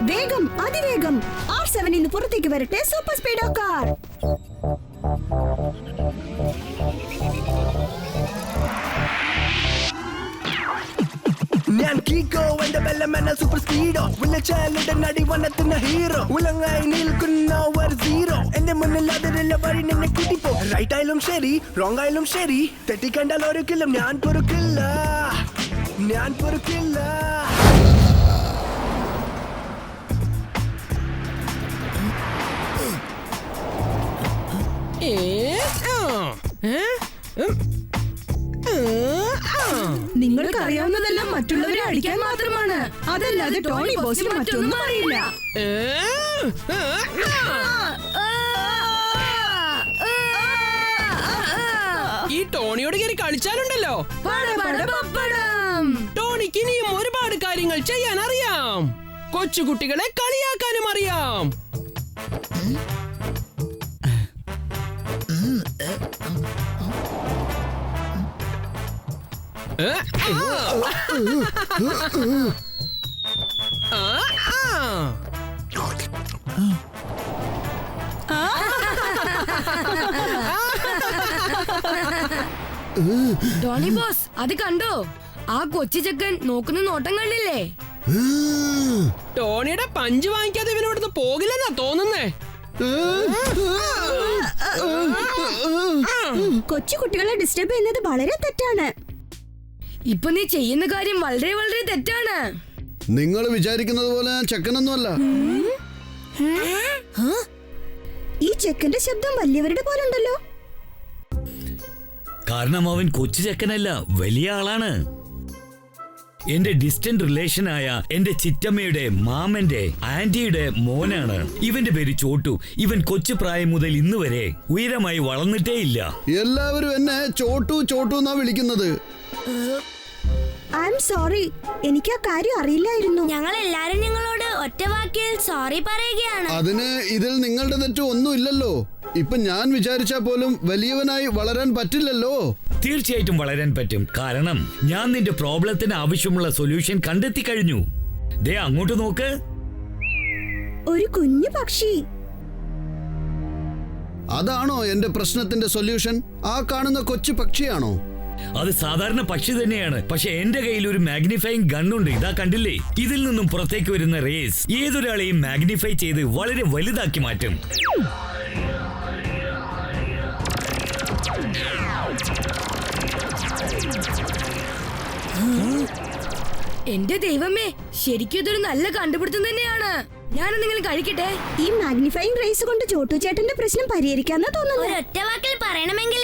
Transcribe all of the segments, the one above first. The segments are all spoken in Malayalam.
വേഗം, അതിവേഗം R7 ഇന്ന് പുറത്തേക്ക് വരട്ടെ. Super Speedo car. ഞാൻ കീക്കോ എന്റെ ബെല്ലമെന്ന സൂപ്പർ സ്പീഡോ വിളിച്ചാലുടെ നടി വന്നെത്തുന്ന ഹീറോ ഉലങ്ങായി നിൽക്കുന്ന ഒരു സീറോ എന്റെ മുന്നിൽ അതിലുള്ള വഴി നിന്നെ കൂട്ടിപ്പോ റൈറ്റ് ആയാലും ശരി റോങ് ആയാലും ശരി തെറ്റിക്കണ്ടാൽ ഒരിക്കലും ഞാൻ പൊറുക്കില്ല ഞാൻ പൊറുക്കില്ല നിങ്ങൾക്ക് അറിയാവുന്നതെല്ലാം മറ്റുള്ളവരെ അടിക്കാൻ മാത്രമാണ്. അതല്ലാതെ ടോണി ബോസിന് മറ്റൊന്നും അറിയില്ല. ഈ ടോണിയോട് കയറി കളിച്ചാലുണ്ടല്ലോ, ടോണിക്ക് ഇനിയും ഒരുപാട് കാര്യങ്ങൾ ചെയ്യാൻ അറിയാം. കൊച്ചുകുട്ടികളെ കളിയാക്കാനും അറിയാം. ടോണി ബോസ്, അത് കണ്ടോ? ആ കൊച്ചു ചെക്കൻ നോക്കുന്ന നോട്ടം കണ്ടില്ലേ? ടോണിയുടെ പഞ്ച് വാങ്ങിക്കാതെ ഇവനോടൊന്ന് പോകില്ലെന്നാ തോന്നുന്നേ. കൊച്ചുകുട്ടികളെ ഡിസ്റ്റർബ് ചെയ്യുന്നത് വളരെ തെറ്റാണ്. ഇപ്പൊ നീ ചെയ്യുന്ന കാര്യം വളരെ വളരെ തെറ്റാണ്. നിങ്ങൾ വിചാരിക്കുന്നത് പോലെ ചെക്കനൊന്നുമല്ല. ഈ ചെക്കന്റെ ശബ്ദം വലിയവരുടെ പോലെ ഉണ്ടല്ലോ. കാരണം അവൻ കൊച്ചു ചെക്കനല്ല, വലിയ ആളാണ്. എന്റെ ഡിസ്റ്റന്റ് റിലേഷനായ എന്റെ ചിറ്റമ്മയുടെ മാമന്റെ ആന്റിയുടെ മോനാണ്. ഇവന്റെ പേര് ചോട്ടു. ഇവൻ കൊച്ചു പ്രായം മുതൽ ഇന്ന് വരെ ഉയരമായി വളർന്നിട്ടേ ഇല്ല. എല്ലാവരും എന്നെ ചോട്ടു ചോട്ടു എന്നാ വിളിക്കുന്നത്. ഐ എം സോറി, എനിക്ക് ആ കാര്യം അറിയില്ലായിരുന്നു. ഞങ്ങൾ എല്ലാരും നിങ്ങളോട് ഒറ്റ വാക്കിൽ സോറി പറയുകയാണ്. അതിന് ഇതിൽ നിങ്ങളുടെ തെറ്റ് ഒന്നും ഇല്ലല്ലോ. ഇപ്പൊ ഞാൻ വിചാരിച്ചാ പോലും വലിയവനായി വളരാൻ പറ്റില്ലല്ലോ. തീർച്ചയായിട്ടും വളരാൻ പറ്റും. കാരണം ഞാൻ നിന്റെ പ്രോബ്ലത്തിന് ആവശ്യമുള്ള സൊല്യൂഷൻ കണ്ടെത്തി കഴിഞ്ഞു. ദേ അങ്ങോട്ട് നോക്ക്. ഒരു കുഞ്ഞു പക്ഷി. അതാണോ എന്റെ പ്രശ്നത്തിന്റെ സൊല്യൂഷൻ? ആ കാണുന്ന കൊച്ചു പക്ഷിയാണോ? അത് സാധാരണ പക്ഷി തന്നെയാണ്. പക്ഷെ എന്റെ കയ്യിൽ ഒരു മാഗ്നിഫൈങ് ഗണ്ണുണ്ട്. ഇതാ കണ്ടില്ലേ? ഇതിൽ നിന്നും പുറത്തേക്ക് വരുന്ന റേസ് ഏതൊരാളെയും മാഗ്നിഫൈ ചെയ്ത് വളരെ വലുതാക്കി മാറ്റും. എന്റെ ദൈവമേ, ശരിക്കും ഇതൊരു നല്ല കണ്ടുപിടുത്തം തന്നെയാണ്. ഞാനും നിങ്ങൾ കഴിക്കട്ടെ. ഈ മാഗ്നിഫൈങ് റേസ് കൊണ്ട് ചോട്ടു ചേട്ടന്റെ പ്രശ്നം പരിഹരിക്കാന്നാ തോന്നുന്നു. ഒറ്റ വാക്കിൽ പറയണമെങ്കിൽ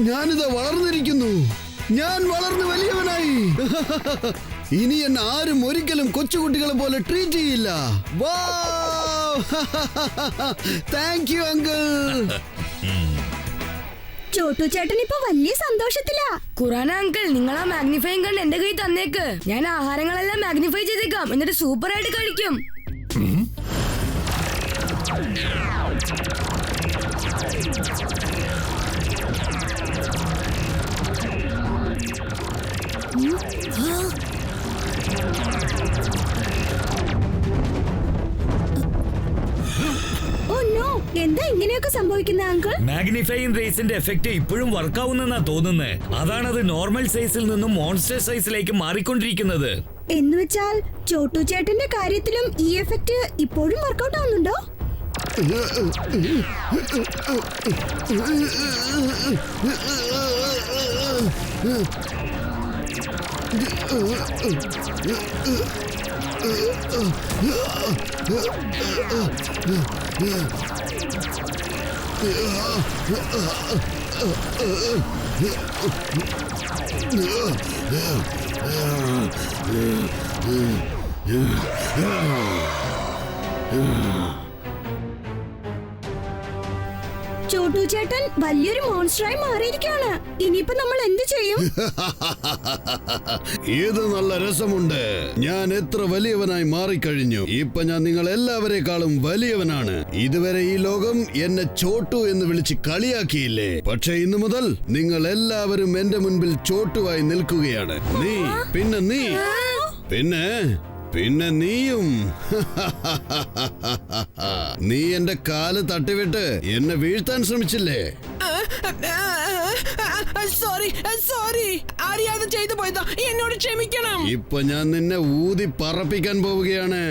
ഞാനിതാ വളർന്നിരിക്കുന്നു. ഞാൻ വളർന്ന് വലിയവനായി. ഇനി എന്നെ ആരും ഒരിക്കലും കൊച്ചുകുട്ടികളെ പോലെ ട്രീറ്റ് ചെയ്യില്ല. Thank you uncle. ചോട്ടു ചേട്ടൻ ഇപ്പൊ വലിയ സന്തോഷത്തിലാ. ഖുറാന അങ്കിൾ, നിങ്ങൾ ആ മാഗ്നിഫൈങ് ഗൺ എന്റെ കയ്യിൽ തന്നേക്ക്. ഞാൻ ആഹാരങ്ങളെല്ലാം മാഗ്നിഫൈ ചെയ്തേക്കാം. എന്നിട്ട് സൂപ്പർ ആയിട്ട് കഴിക്കും. എന്താ ഇങ്ങനെയൊക്കെ സംഭവിക്കുന്ന അങ്കിൾ? മാഗ്നിഫൈങ് റേസിന്റെ എഫക്ട് ഇപ്പോഴും വർക്കാവുന്നെന്നാ തോന്നുന്നത്. അതാണത് നോർമൽ സൈസിൽ നിന്നും മോൺസ്റ്റർ സൈസിലേക്ക് മാറിക്കൊണ്ടിരിക്കുന്നത്. എന്നുവെച്ചാൽ ചോട്ടു ചേട്ടന്റെ കാര്യത്തിലും ഈ എഫക്ട് ഇപ്പോഴും വർക്കൗട്ട് ആവുന്നുണ്ടോ? ചോട്ടു ചേട്ടൻ വലിയൊരു മോൺസ്റ്ററായി മാറിയിരിക്കുകയാണ്. ഇനിയിപ്പോ നമ്മൾ എന്ത് ചെയ്യും? ഇത് നല്ല രസമുണ്ട്. ഞാൻ എത്ര വലിയവനായി മാറിക്കഴിഞ്ഞു. ഇപ്പൊ ഞാൻ നിങ്ങൾ എല്ലാവരെക്കാളും വലിയവനാണ്. ഇതുവരെ ഈ ലോകം എന്നെ ചോട്ടു എന്ന് വിളിച്ച് കളിയാക്കിയില്ലേ? പക്ഷെ ഇന്നു മുതൽ നിങ്ങൾ എല്ലാവരും എന്റെ മുൻപിൽ ചോട്ടുവായി നിൽക്കുകയാണ്. നീ പിന്നെ നീ പിന്നെ പിന്നെ നീയും. നീ എന്റെ കാല് തട്ടിവിട്ട് എന്നെ വീഴ്ത്താൻ ശ്രമിച്ചില്ലേ? സോറി അറിയാതെ ചെയ്തു പോയതാ, എന്നോട് ക്ഷമിക്കണം. ഇപ്പൊ ഞാൻ നിന്നെ ഊതി പറപ്പിക്കാൻ പോവുകയാണ്.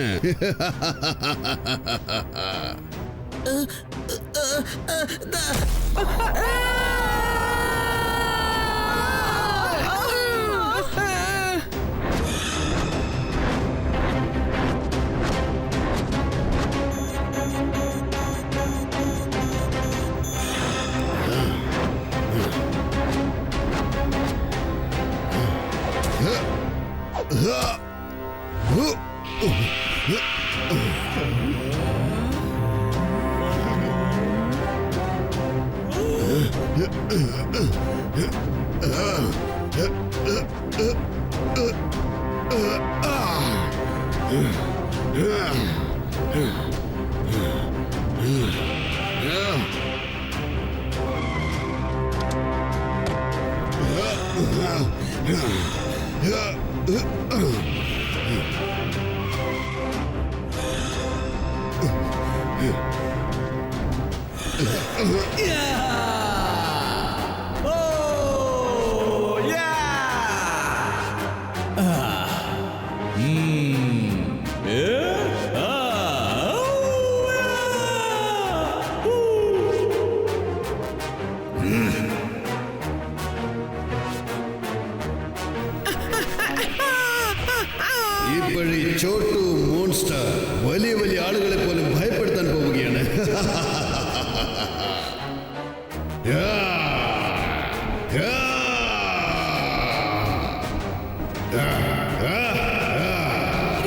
ഇപ്പോഴീ ചോട്ടു മോൺസ്റ്റർ വലിയ വലിയ ആളുകളെ പോലും ഭയപ്പെടുത്താൻ പോവുകയാണ്.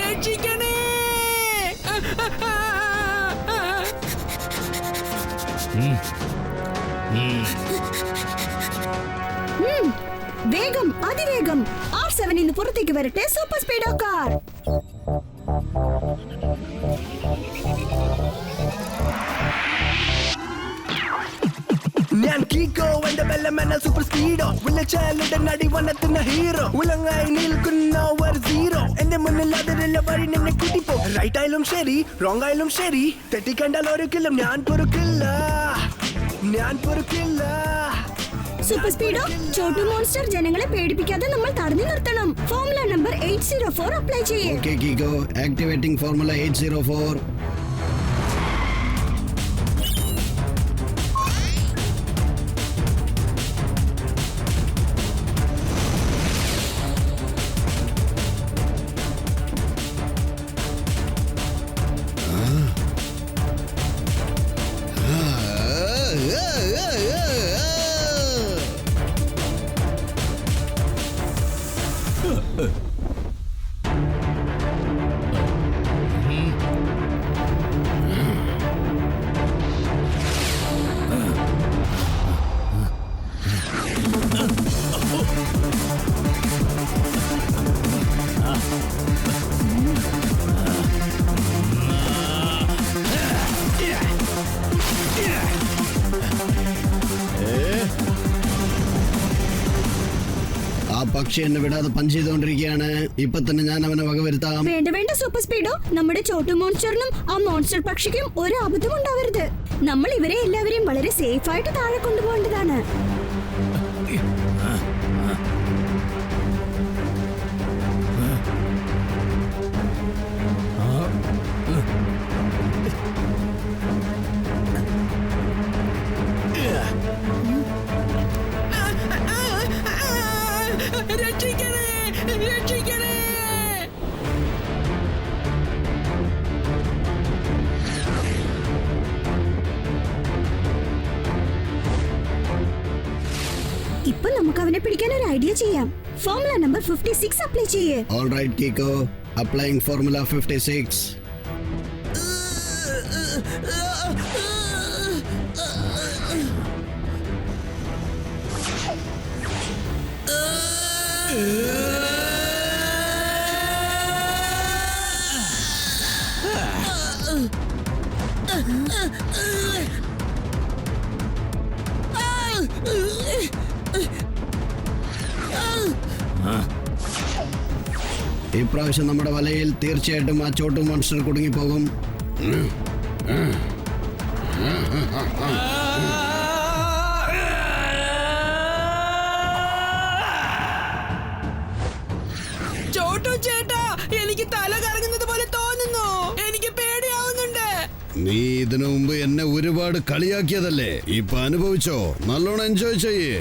രക്ഷിക്കണേ! വേഗം, അതിവേഗം R7 ഇന്ന് പുറത്തേക്ക് വരട്ടെ. Super Speedo car. ഞാൻ കീക്കോ എന്റെ ബെല്ലമെന്ന സൂപ്പർ സ്പീഡോ വിളിച്ചാലിട നടി വന്നെത്തുന്ന ഹീറോ ഉലങ്ങായി നിൽക്കുന്ന ഒരു സീറോ എന്റെ മുന്നിൽ അതിലുള്ള വഴി നിന്നെ കൂട്ടിപ്പോ റൈറ്റ് ആയാലും ശരി റോങ് ആയാലും ശരി തെറ്റിക്കണ്ടാൽ ഒരിക്കലും ഞാൻ പൊറുക്കില്ല. സൂപ്പർ സ്പീഡോ ചോട്ടു മോൺസ്റ്റർ ജനങ്ങളെ പേടിപ്പിക്കാതെ നമ്മൾ തടഞ്ഞു നിർത്തണം. ഫോർമുല നമ്പർ 804 അപ്ലൈ ചെയ്യേ. Okay Kicko, activating formula 804. പക്ഷെ എന്നെ വിടാതെ പഞ്ച് ചെയ്തുകൊണ്ടിരിക്കുകയാണ്. ഇപ്പൊ തന്നെ ഞാൻ അവനെ വകവരുത്താം. വേണ്ട വേണ്ട സൂപ്പർ സ്പീഡോ, നമ്മുടെ ചോട്ടു മോൺസ്റ്ററിനും ആ മോൺസ്റ്റർ പക്ഷിക്കും ഒരു അബദ്ധം ഉണ്ടാവരുത്. നമ്മൾ ഇവരെ എല്ലാവരെയും വളരെ സേഫ് ആയിട്ട് താഴെ കൊണ്ടുപോകേണ്ടതാണ്. നമുക്ക് അവനെ പിടിക്കാൻ ഒരു ഐഡിയ ചെയ്യാം. ഫോർമുല നമ്പർ 56 അപ്ലൈ ചെയ്യേ. All right, Kiko. Applying Formula 56. ഇപ്രാവശ്യം നമ്മുടെ വലയിൽ തീർച്ചയായിട്ടും ആ ചോട്ടു മോൺസ്റ്റർ കുടുങ്ങിപ്പോകും. ചോട്ടു ചേട്ടാ, എനിക്ക് തല കറങ്ങുന്നത് പോലെ തോന്നുന്നു. എനിക്ക് പേടിയാവുന്നുണ്ട്. നീ ഇതിനു മുമ്പ് എന്നെ ഒരുപാട് കളിയാക്കിയതല്ലേ, ഇപ്പൊ അനുഭവിച്ചോ. നല്ലോണം എൻജോയ് ചെയ്യേ.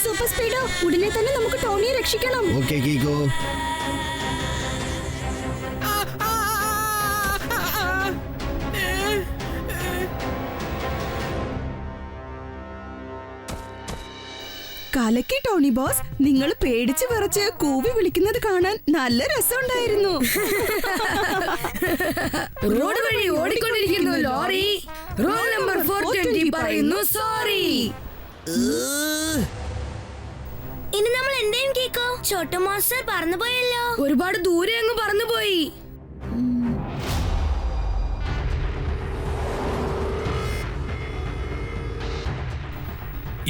സൂപ്പർ സ്പീഡോ, ഉടനെ തന്നെ നമുക്ക് ടോണിയെ രക്ഷിക്കണം. ഓക്കെ കീക്കോ. കലക്കി ടോണി ബോസ്, നിങ്ങൾ പേടിച്ച് വിറച്ച് കൂവി വിളിക്കുന്നത് കാണാൻ നല്ല രസമുണ്ടായിരുന്നു. റോഡ് വഴി ഓടിക്കൊണ്ടിരിക്കുന്നു ലോറി. റോൾ നമ്പർ 420 പറയുന്നു സോറി. ഇനി നമ്മൾ എന്തെയും കേക്കോ? ചോട്ടു മോൺസ്റ്റർ പറന്നുപോയല്ലോ. ഒരുപാട് ദൂരെ അങ്ങ് പറന്നുപോയി.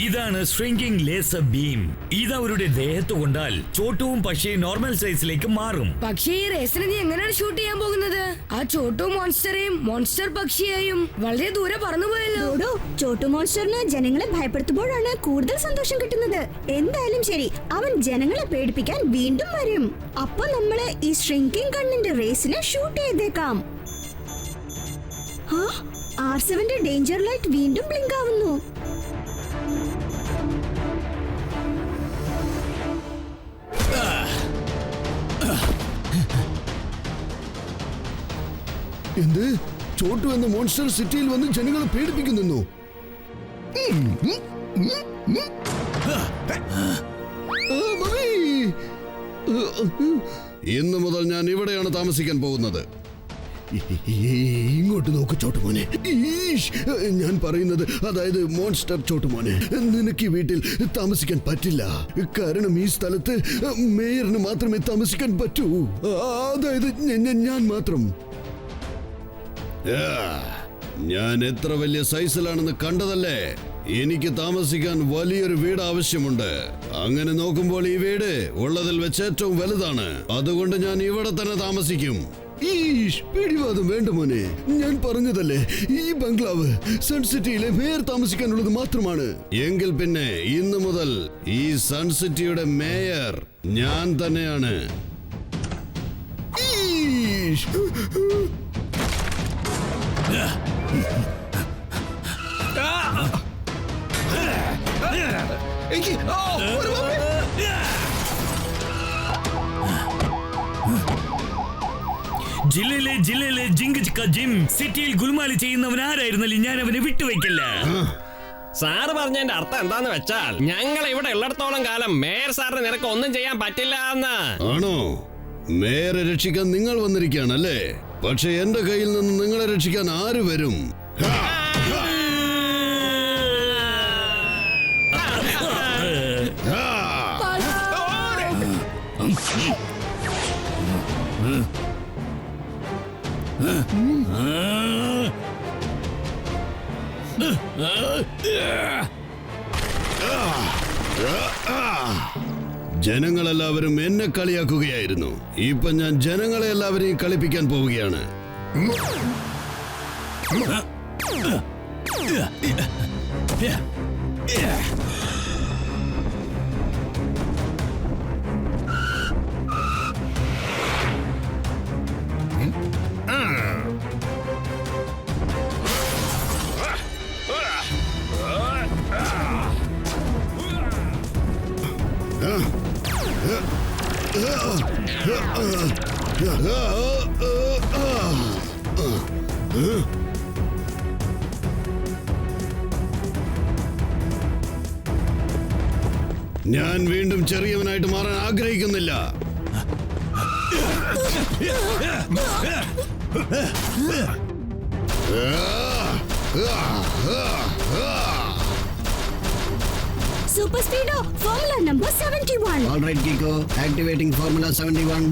ഇതാണ് ശ്രിങ്കിംഗ് ലേസർ ബീം. ഇത് അവരുടെ ദേഹത്ത് കൊണ്ടാൽ ചോട്ടുവും പക്ഷിയും നോർമൽ സൈസിലേക്ക് മാറും. പക്ഷേ ഈ റേസിന് നീ എങ്ങനെയാണ് ഷൂട്ട് ചെയ്യാൻ പോകുന്നത്? ആ ചോട്ടു മോൺസ്റ്ററേയും മോൺസ്റ്റർ പക്ഷിയെയും വളരെ ദൂരെ പറന്നുപോയല്ലോ. ഡോഡോ, ചോട്ടു മോൺസ്റ്ററിന് ജനങ്ങളെ ഭയപ്പെടുത്തുമ്പോഴാണ് കൂടുതൽ സന്തോഷം കിട്ടുന്നത്. എന്തായാലും ശരി, അവൻ ജനങ്ങളെ പേടിപ്പിക്കാൻ വീണ്ടും വരും. അപ്പൊ നമ്മള് ഈ ഷ്രിങ്കിംഗ് ഗണ്ണിന്റെ റേസിനെ ഷൂട്ട് ചെയ്തേക്കാം. R7ന്റെ ഡേഞ്ചർ ലൈറ്റ് വീണ്ടും ബ്ലിങ്ക് ആവുന്നു. എന്ത്? ചോട്ടു എന്ന മോൺസ്റ്റർ സിറ്റിയിൽ വന്ന് ജനങ്ങളെ പേടിപ്പിക്കുന്നു. ഇന്നു മുതൽ ഞാൻ ഇവിടെയാണ് താമസിക്കാൻ പോകുന്നത്. ഇങ്ങോട്ട് നോക്ക് ചോട്ടുമോനെ. ഞാൻ പറയുന്നത്, അതായത് മോൺസ്റ്റർ ചോട്ടുമോനെ, നിനക്ക് ഈ വീട്ടിൽ താമസിക്കാൻ പറ്റില്ല. കാരണം ഈ സ്ഥലത്ത് മേയറിന് മാത്രമേ താമസിക്കാൻ പറ്റൂ. അതായത് ഞാൻ മാത്രം. ഞാൻ എത്ര വലിയ സൈസിലാണെന്ന് കണ്ടതല്ലേ. എനിക്ക് താമസിക്കാൻ വലിയൊരു വീട് ആവശ്യമുണ്ട്. അങ്ങനെ നോക്കുമ്പോൾ ഈ വീട് ഉള്ളതിൽ വെച്ച് ഏറ്റവും വലുതാണ്. അതുകൊണ്ട് ഞാൻ ഇവിടെ തന്നെ താമസിക്കും. പിടിവാദം വേണ്ട മോനെ. ഞാൻ പറഞ്ഞതല്ലേ, ഈ ബംഗ്ലാവ് സൺ സിറ്റിയിലെ മേയർ താമസിക്കാനുള്ളത് മാത്രമാണ്. എങ്കിൽ പിന്നെ ഇന്നു മുതൽ ഈ സൺ സിറ്റിയുടെ മേയർ ഞാൻ തന്നെയാണ്. ജില്ലയിലെ ജിങ്ക് ചിക്ക ജിം സിറ്റിയിൽ ഗുൽമാലി ചെയ്യുന്നവൻ ആരായിരുന്നാലും ഞാൻ അവനെ വിട്ടുവെക്കില്ല. സാറ് പറഞ്ഞതിന്റെ അർത്ഥം എന്താന്ന് വെച്ചാൽ, ഞങ്ങൾ ഇവിടെ ഉള്ളിടത്തോളം കാലം മേയർ സാറിന് നിനക്ക് ഒന്നും ചെയ്യാൻ പറ്റില്ല എന്ന്. ആണോ? മേയറെ രക്ഷിക്കാൻ നിങ്ങൾ വന്നിരിക്കുകയാണല്ലേ? പക്ഷെ എന്റെ കയ്യിൽ നിന്ന് നിങ്ങളെ രക്ഷിക്കാൻ ആര് വരും? ജനങ്ങളെല്ലാവരും എന്നെ കളിയാക്കുകയായിരുന്നു. ഇപ്പൊ ഞാൻ ജനങ്ങളെ എല്ലാവരെയും കളിപ്പിക്കാൻ പോവുകയാണ്. ഞാൻ വീണ്ടും ചെറിയവനായിട്ട് മാറാൻ ആഗ്രഹിക്കുന്നില്ല. Super Speedo formula number 71. All right, Kiko. Activating Formula 71.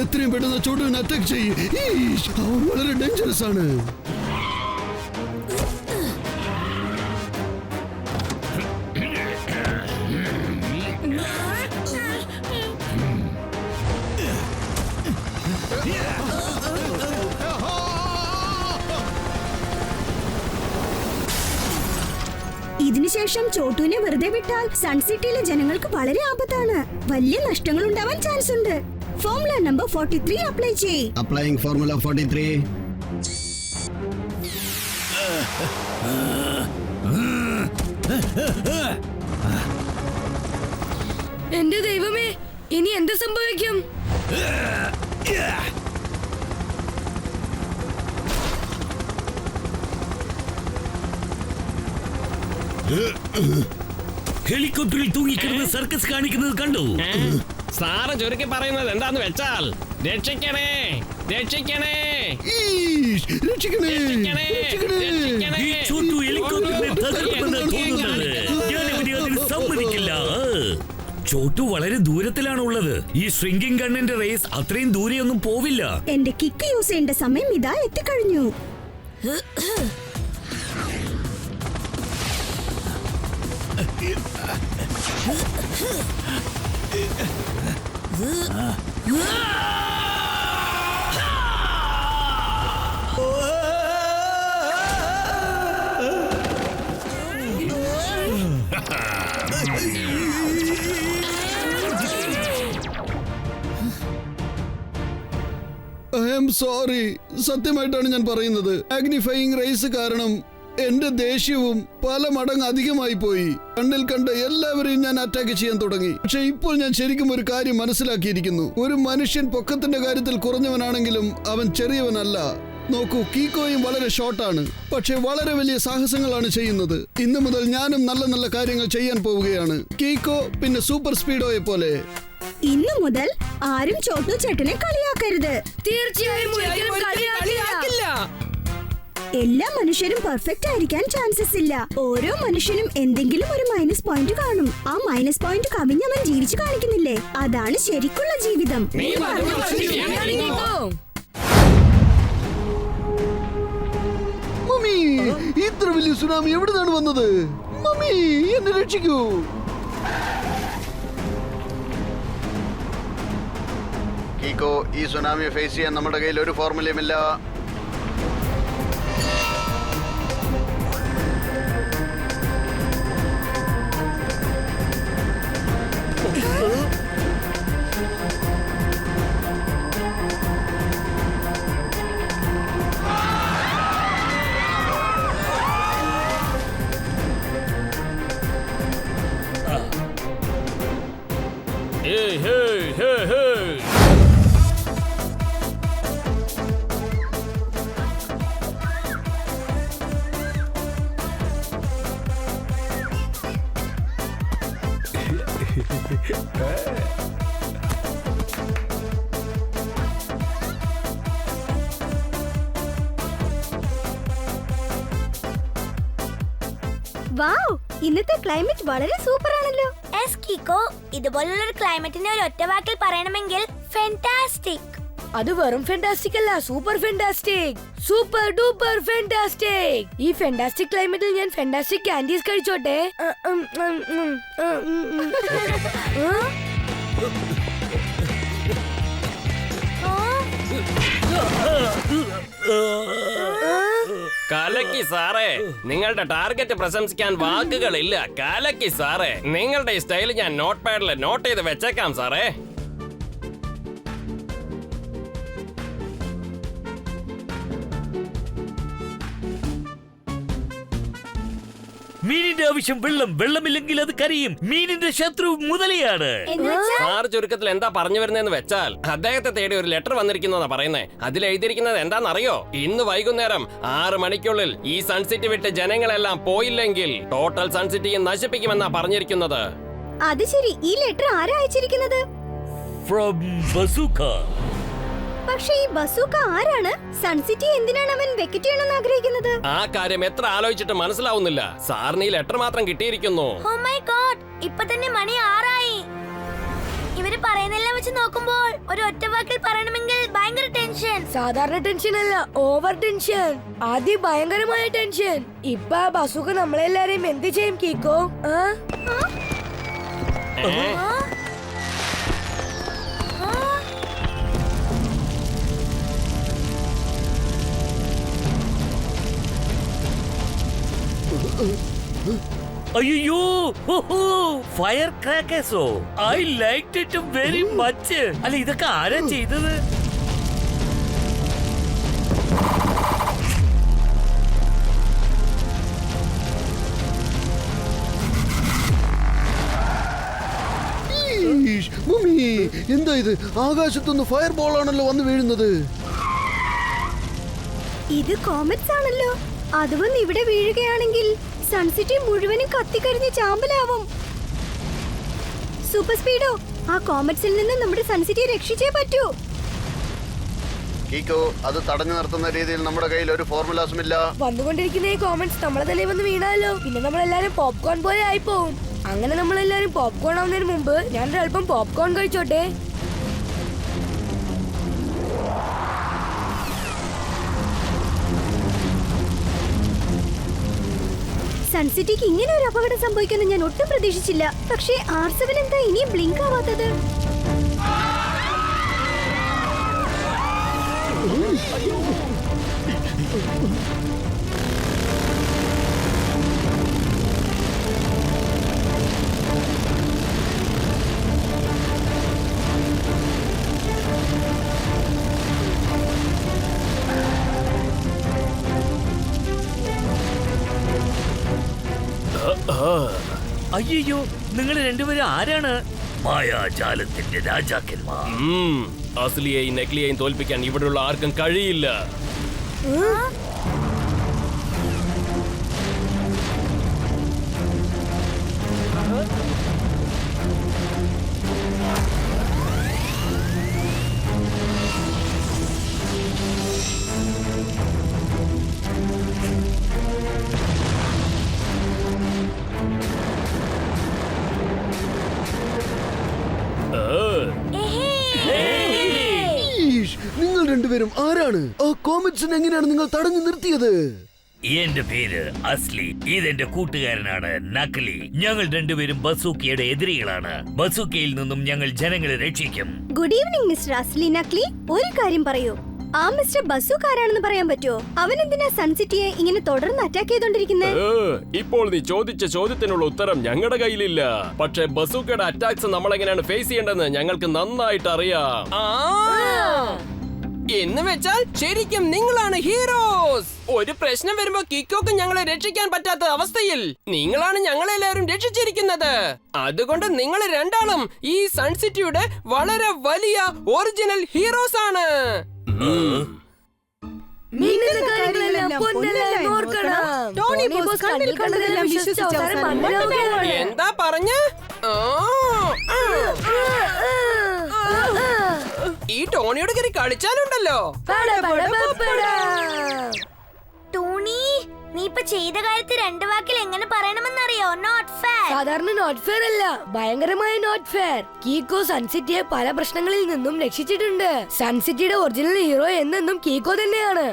എത്രയും പെട്ടെന്ന് ചോട്ടുവിനെ അറ്റാക്ക് ചെയ്യും. അവൻ വളരെ ഡേഞ്ചറസ് ആണ്. ഇതിനുശേഷം ചോട്ടുവിനെ വെറുതെ വിട്ടാൽ സൺസിറ്റിയിലെ ജനങ്ങൾക്ക് വളരെ ആപത്താണ്. വലിയ നഷ്ടങ്ങൾ ഉണ്ടാവാൻ ചാൻസ് ഉണ്ട്. ഫോർമുല നമ്പർ 43 അപ്ലൈ ചെയ്യ്. Applying formula 43. എന്റെ ദൈവമേ, ഇനി എന്ത് സംഭവിക്കും? ഹെലികോപ്റ്ററിൽ തൂങ്ങിക്കിടന്ന് സർക്കസ് കാണിക്കുന്നത് കണ്ടു. സാറ് ചുരുക്കി പറയുന്നത് എന്താന്ന് വെച്ചാൽ രക്ഷിക്കണേ, രക്ഷിക്കണേ, രക്ഷിക്കണേ, രക്ഷിക്കണേ, രക്ഷിക്കണേ. ഈ ചോട്ടു ഹെലികോപ്റ്ററിനെ തകർക്കുമെന്ന് തോന്നുന്നത് ഞാനിവനെ അതിന് സമ്മതിക്കില്ല. ചോട്ടു വളരെ ദൂരത്തിലാണ് ഉള്ളത്. ഈ ഷ്രിങ്കിങ് ഗണ്ണിന്റെ റേസ് അത്രയും ദൂരെയൊന്നും പോവില്ല. എന്റെ കിക്ക് യൂസ് ചെയ്യേണ്ട സമയം ഇതാ എത്തിക്കഴിഞ്ഞു. I am sorry. സത്യമായിട്ടാണ് ഞാൻ പറയുന്നത്. മാഗ്നിഫൈയിങ് റേസ് കാരണം എന്റെ ദേഷ്യവും പല മടങ്ങ് അധികമായി പോയി. കണ്ണിൽ കണ്ട എല്ലാവരെയും ഞാൻ അറ്റാക്ക് ചെയ്യാൻ തുടങ്ങി. പക്ഷെ ഇപ്പോൾ ഞാൻ ശരിക്കും ഒരു കാര്യം മനസ്സിലാക്കിയിരിക്കുന്നു. ഒരു മനുഷ്യൻ പൊക്കത്തിന്റെ കാര്യത്തിൽ കുറഞ്ഞവനാണെങ്കിലും അവൻ ചെറിയവനല്ല. നോക്കൂ, കീക്കോയും വളരെ ഷോർട്ടാണ്, പക്ഷെ വളരെ വലിയ സാഹസങ്ങളാണ് ചെയ്യുന്നത്. ഇന്നു മുതൽ ഞാനും നല്ല നല്ല കാര്യങ്ങൾ ചെയ്യാൻ പോവുകയാണ്. കീക്കോ പിന്നെ സൂപ്പർ സ്പീഡോയെ പോലെ. ഇന്നു മുതൽ ആരും ചോട്ടു ചേട്ടനെ കളിയാക്കരുത്. തീർച്ചയായും ഒരിക്കലും കളിയാക്കില്ല. എല്ലാ മനുഷ്യരും പെർഫെക്റ്റ് ആയിരിക്കാൻ ചാൻസസ് ഇല്ല. ഓരോ മനുഷ്യനും എന്തെങ്കിലും ഒരു മൈനസ് പോയിന്റ് കാണും. ആ മൈനസ് പോയിന്റ് കവിഞ്ഞവൻ ജീവിച്ചു കാണിക്കുന്നില്ലേ, അതാണ് ശരിക്കുള്ള ജീവിതം. മമ്മി, ഇത്ര വലിയ സുനാമി എവിടുന്നാണ് വന്നത്? മമ്മി, എന്നെ രക്ഷിക്കൂ. കീക്കോ, ഈ സുനാമിയെ ഫേസ് ചെയ്യാൻ നമ്മുടെ കയ്യിൽ ഒരു ഫോർമുലയുമില്ല. വാവ്, ഇന്നത്തെ ക്ലൈമറ്റ് വളരെ സൂപ്പർ ആണല്ലോ. എസ് കിക്കോ, ഇതുപോലുള്ള ഒരു ക്ലൈമറ്റിനെ ഒരു ഒറ്റ വാക്കിൽ പറയണമെങ്കിൽ ഫാന്റാസ്റ്റിക്. അത് വെറും ഫാന്റാസ്റ്റിക് അല്ല, super fantastic, super duper fantastic. ഈ ഫാന്റാസ്റ്റിക് ക്ലൈമറ്റിൽ ഞാൻ ഫാന്റാസ്റ്റിക് കാൻഡീസ് കഴിച്ചോട്ടെ. കലക്കി സാറേ, നിങ്ങളുടെ ടാർഗറ്റ് പ്രശംസിക്കാൻ വാക്കുകളില്ല. കലക്കി സാറേ, നിങ്ങളുടെ ഈ സ്റ്റൈൽ ഞാൻ നോട്ട് പാഡിൽ നോട്ട് ചെയ്ത് വെച്ചേക്കാം സാറേ. മീനിന്റെ ആവശ്യം വെള്ളം, വെള്ളമില്ലെങ്കിൽ അത് കരിയും. മീനിന്റെ ശത്രു മുതലയാണ്. സാർ ചുരുക്കത്തിൽ എന്താ പറഞ്ഞു വരുന്നതെന്ന് വെച്ചാൽ, അദ്ദേഹത്തെ തേടി ഒരു ലെറ്റർ വന്നിരിക്കുന്നതാ പറയുന്നേ. അതിൽ എഴുതിയിരിക്കുന്നത് എന്താണെന്നറിയോ? ഇന്ന് വൈകുന്നേരം 6 മണിക്കുള്ളിൽ ഈ സൺസിറ്റി വിട്ട് ജനങ്ങളെല്ലാം പോയില്ലെങ്കിൽ ടോട്ടൽ സൺസിറ്റിയെ നശിപ്പിക്കുമെന്നാ പറഞ്ഞിരിക്കുന്നത്. അത് ശരി, ഈ ലെറ്റർ ആരാ അയച്ചിരിക്കുന്നത്? From Bazooka. പക്ഷേ ഈ ബസൂക്ക ആരാണ്? സൺസിറ്റി എന്തിനാണ് അവൻ വെക്കറ്റ് ചെയ്യണമെന്ന് ആഗ്രഹിക്കുന്നത്? ആ കാര്യം എത്ര ആലോചിച്ചിട്ട് മനസ്സിലാവുന്നില്ല. സാറിന് ഈ ലെറ്റർ മാത്രം കിട്ടിയിരിക്കുന്നു. ഓ മൈ ഗോഡ്, ഇപ്പൊ തന്നെ മണി 6 ആയി. ഇവര് പറയുന്നെല്ലാം വെച്ച് നോക്കുമ്പോൾ ഒരു ഒറ്റ വാക്കിൽ പറയണമെങ്കിൽ ഭയങ്കര ടെൻഷൻ. സാധാരണ ടെൻഷൻ അല്ല, ഓവർ ടെൻഷൻ. ആദ്യം ഭയങ്കരമായ ടെൻഷൻ. ഇപ്പൊ ബസൂക്ക നമ്മളെല്ലാരെയും എന്ത് ചെയ്യും കീക്കോ? അയ്യോ, ഫയർ ക്രാക്കേഴ്സോ? I liked it very much. അല്ല, ഇതൊക്കെ ആരാ ചെയ്തത്? എന്താ ഇത്? ആകാശത്തുനിന്ന് ഫയർ ബോൾ ആണല്ലോ വന്ന് വീഴുന്നത്. ഇത് കോമറ്റ്സ് ആണല്ലോ. അത് വന്ന് ഇവിടെ വീഴുകയാണെങ്കിൽ സൺസിറ്റി മുഴുവനും കത്തിക്കരിഞ്ഞ് ചാമ്പലാവും. സൂപ്പർ സ്പീഡോ, ആ കോമറ്റ്സിൽ നിന്ന് നമ്മുടെ സൺസിറ്റിയെ രക്ഷിച്ചേ പറ്റൂ. കീക്കോ, അത് തടഞ്ഞു നിർത്തുന്ന രീതിയിൽ നമ്മുടെ കയ്യിൽ ഒരു ഫോർമുലാസും ഇല്ല. വന്നുകൊണ്ടിരിക്കുന്ന ഈ കോമന്റ്സ് നമ്മളെ തലേ വന്ന് വീണാലോ? പിന്നെ നമ്മളെല്ലാരും പോപ്കോൺ പോലെ ആയിപ്പോവും. അങ്ങനെ നമ്മളെല്ലാരും പോപ്കോൺ ആവുന്നതിന് മുമ്പ് ഞാൻ അല്പം പോപ്കോൺ കഴിച്ചോട്ടെ. സൺസിറ്റിക്ക് ഇങ്ങനെ ഒരു അപകടം സംഭവിക്കുമെന്ന് ഞാൻ ഒട്ടും പ്രതീക്ഷിച്ചില്ല. പക്ഷേ R7 എന്താ ഇനിയും ബ്ലിങ്ക് ആവാത്തത്? അയ്യോ, നിങ്ങൾ രണ്ടുപേരും ആരാണ്? മായാജാലത്തിന്റെ രാജാക്കന്മാർ. അസ്ലിയെയും നക്ലിയെയും തോൽപ്പിക്കാൻ ഇവിടെയുള്ള ആർക്കും കഴിയില്ല. നിങ്ങൾ രണ്ടുപേരും ആരാണ്? ആ കോമറ്റ്സിനെ എങ്ങനെയാണ് നിങ്ങൾ തടഞ്ഞു നിർത്തിയത്? എന്റെ പേര് അസ്ലി, ഇതെന്റെ കൂട്ടുകാരനാണ് നക്ലി. ഞങ്ങൾ രണ്ടുപേരും ബസൂക്കയുടെ എതിരികളാണ്. ബസൂക്കയിൽ നിന്നും ഞങ്ങൾ ജനങ്ങളെ രക്ഷിക്കും. Good evening mister Asli Nakli. ഒരു കാര്യം പറയൂ, ആ മിസ്റ്റർ ബസൂക്കാരാണെന്ന് പറയാൻ പറ്റുമോ? അവൻ എന്തിനാ സൺസിറ്റിയെ ഇങ്ങനെ തുടർന്ന് അറ്റാക്ക് ചെയ്തോണ്ടിരിക്കുന്നത്? ഇപ്പോൾ നീ ചോദിച്ച ചോദ്യത്തിനുള്ള ഉത്തരം ഞങ്ങളുടെ കയ്യിലില്ല. പക്ഷേ ബസൂക്കയുടെ അറ്റാക്സ് നമ്മൾ എങ്ങനെയാണ് ഫേസ് ചെയ്യേണ്ടതെന്ന് ഞങ്ങൾക്ക് നന്നായിട്ട് അറിയാം. എന്ന് വെച്ചാൽ ശരിക്കും നിങ്ങളാണ് ഹീറോസ്. ഒരു പ്രശ്നം വരുമ്പോ കിക്കോക്ക് ഞങ്ങളെ രക്ഷിക്കാൻ പറ്റാത്ത അവസ്ഥയിൽ നിങ്ങളാണ് ഞങ്ങളെല്ലാവരും രക്ഷിച്ചിരിക്കുന്നത്. അതുകൊണ്ട് നിങ്ങൾ രണ്ടാളും ഈ സൺസിറ്റിയുടെ വളരെ വലിയ ഒറിജിനൽ ഹീറോസ് ആണ്. മിന്നുന്ന കാര്യങ്ങളെല്ലാം പൊന്നലായി ഓർക്കണം. ടോണി ബോസ് കണ്ണിൽ കണ്ടതെല്ലാം വിശ്വസിച്ച് അവസാനം മണ്ടനാവുകയാണ്. എന്താ പറഞ്ഞ? ഈ ടോണിയോട് കയറി കളിച്ചാലുണ്ടല്ലോ. ടോണി, നീ ഇപ്പൊ ചെയ്ത കാര്യത്തിൽ 2 വാക്കിൽ എങ്ങനെ പറയണമെന്നറിയോ? Not fair. സാധാരണ നോട്ട് ഫെയർ അല്ല, ഭയങ്കരമായ നോട്ട് ഫെയർ. കീക്കോ സൺസിറ്റിയെ പല പ്രശ്നങ്ങളിൽ നിന്നും രക്ഷിച്ചിട്ടുണ്ട്. സൺസിറ്റിയുടെ ഒറിജിനൽ ഹീറോ എന്നെന്നും കീക്കോ തന്നെയാണ്.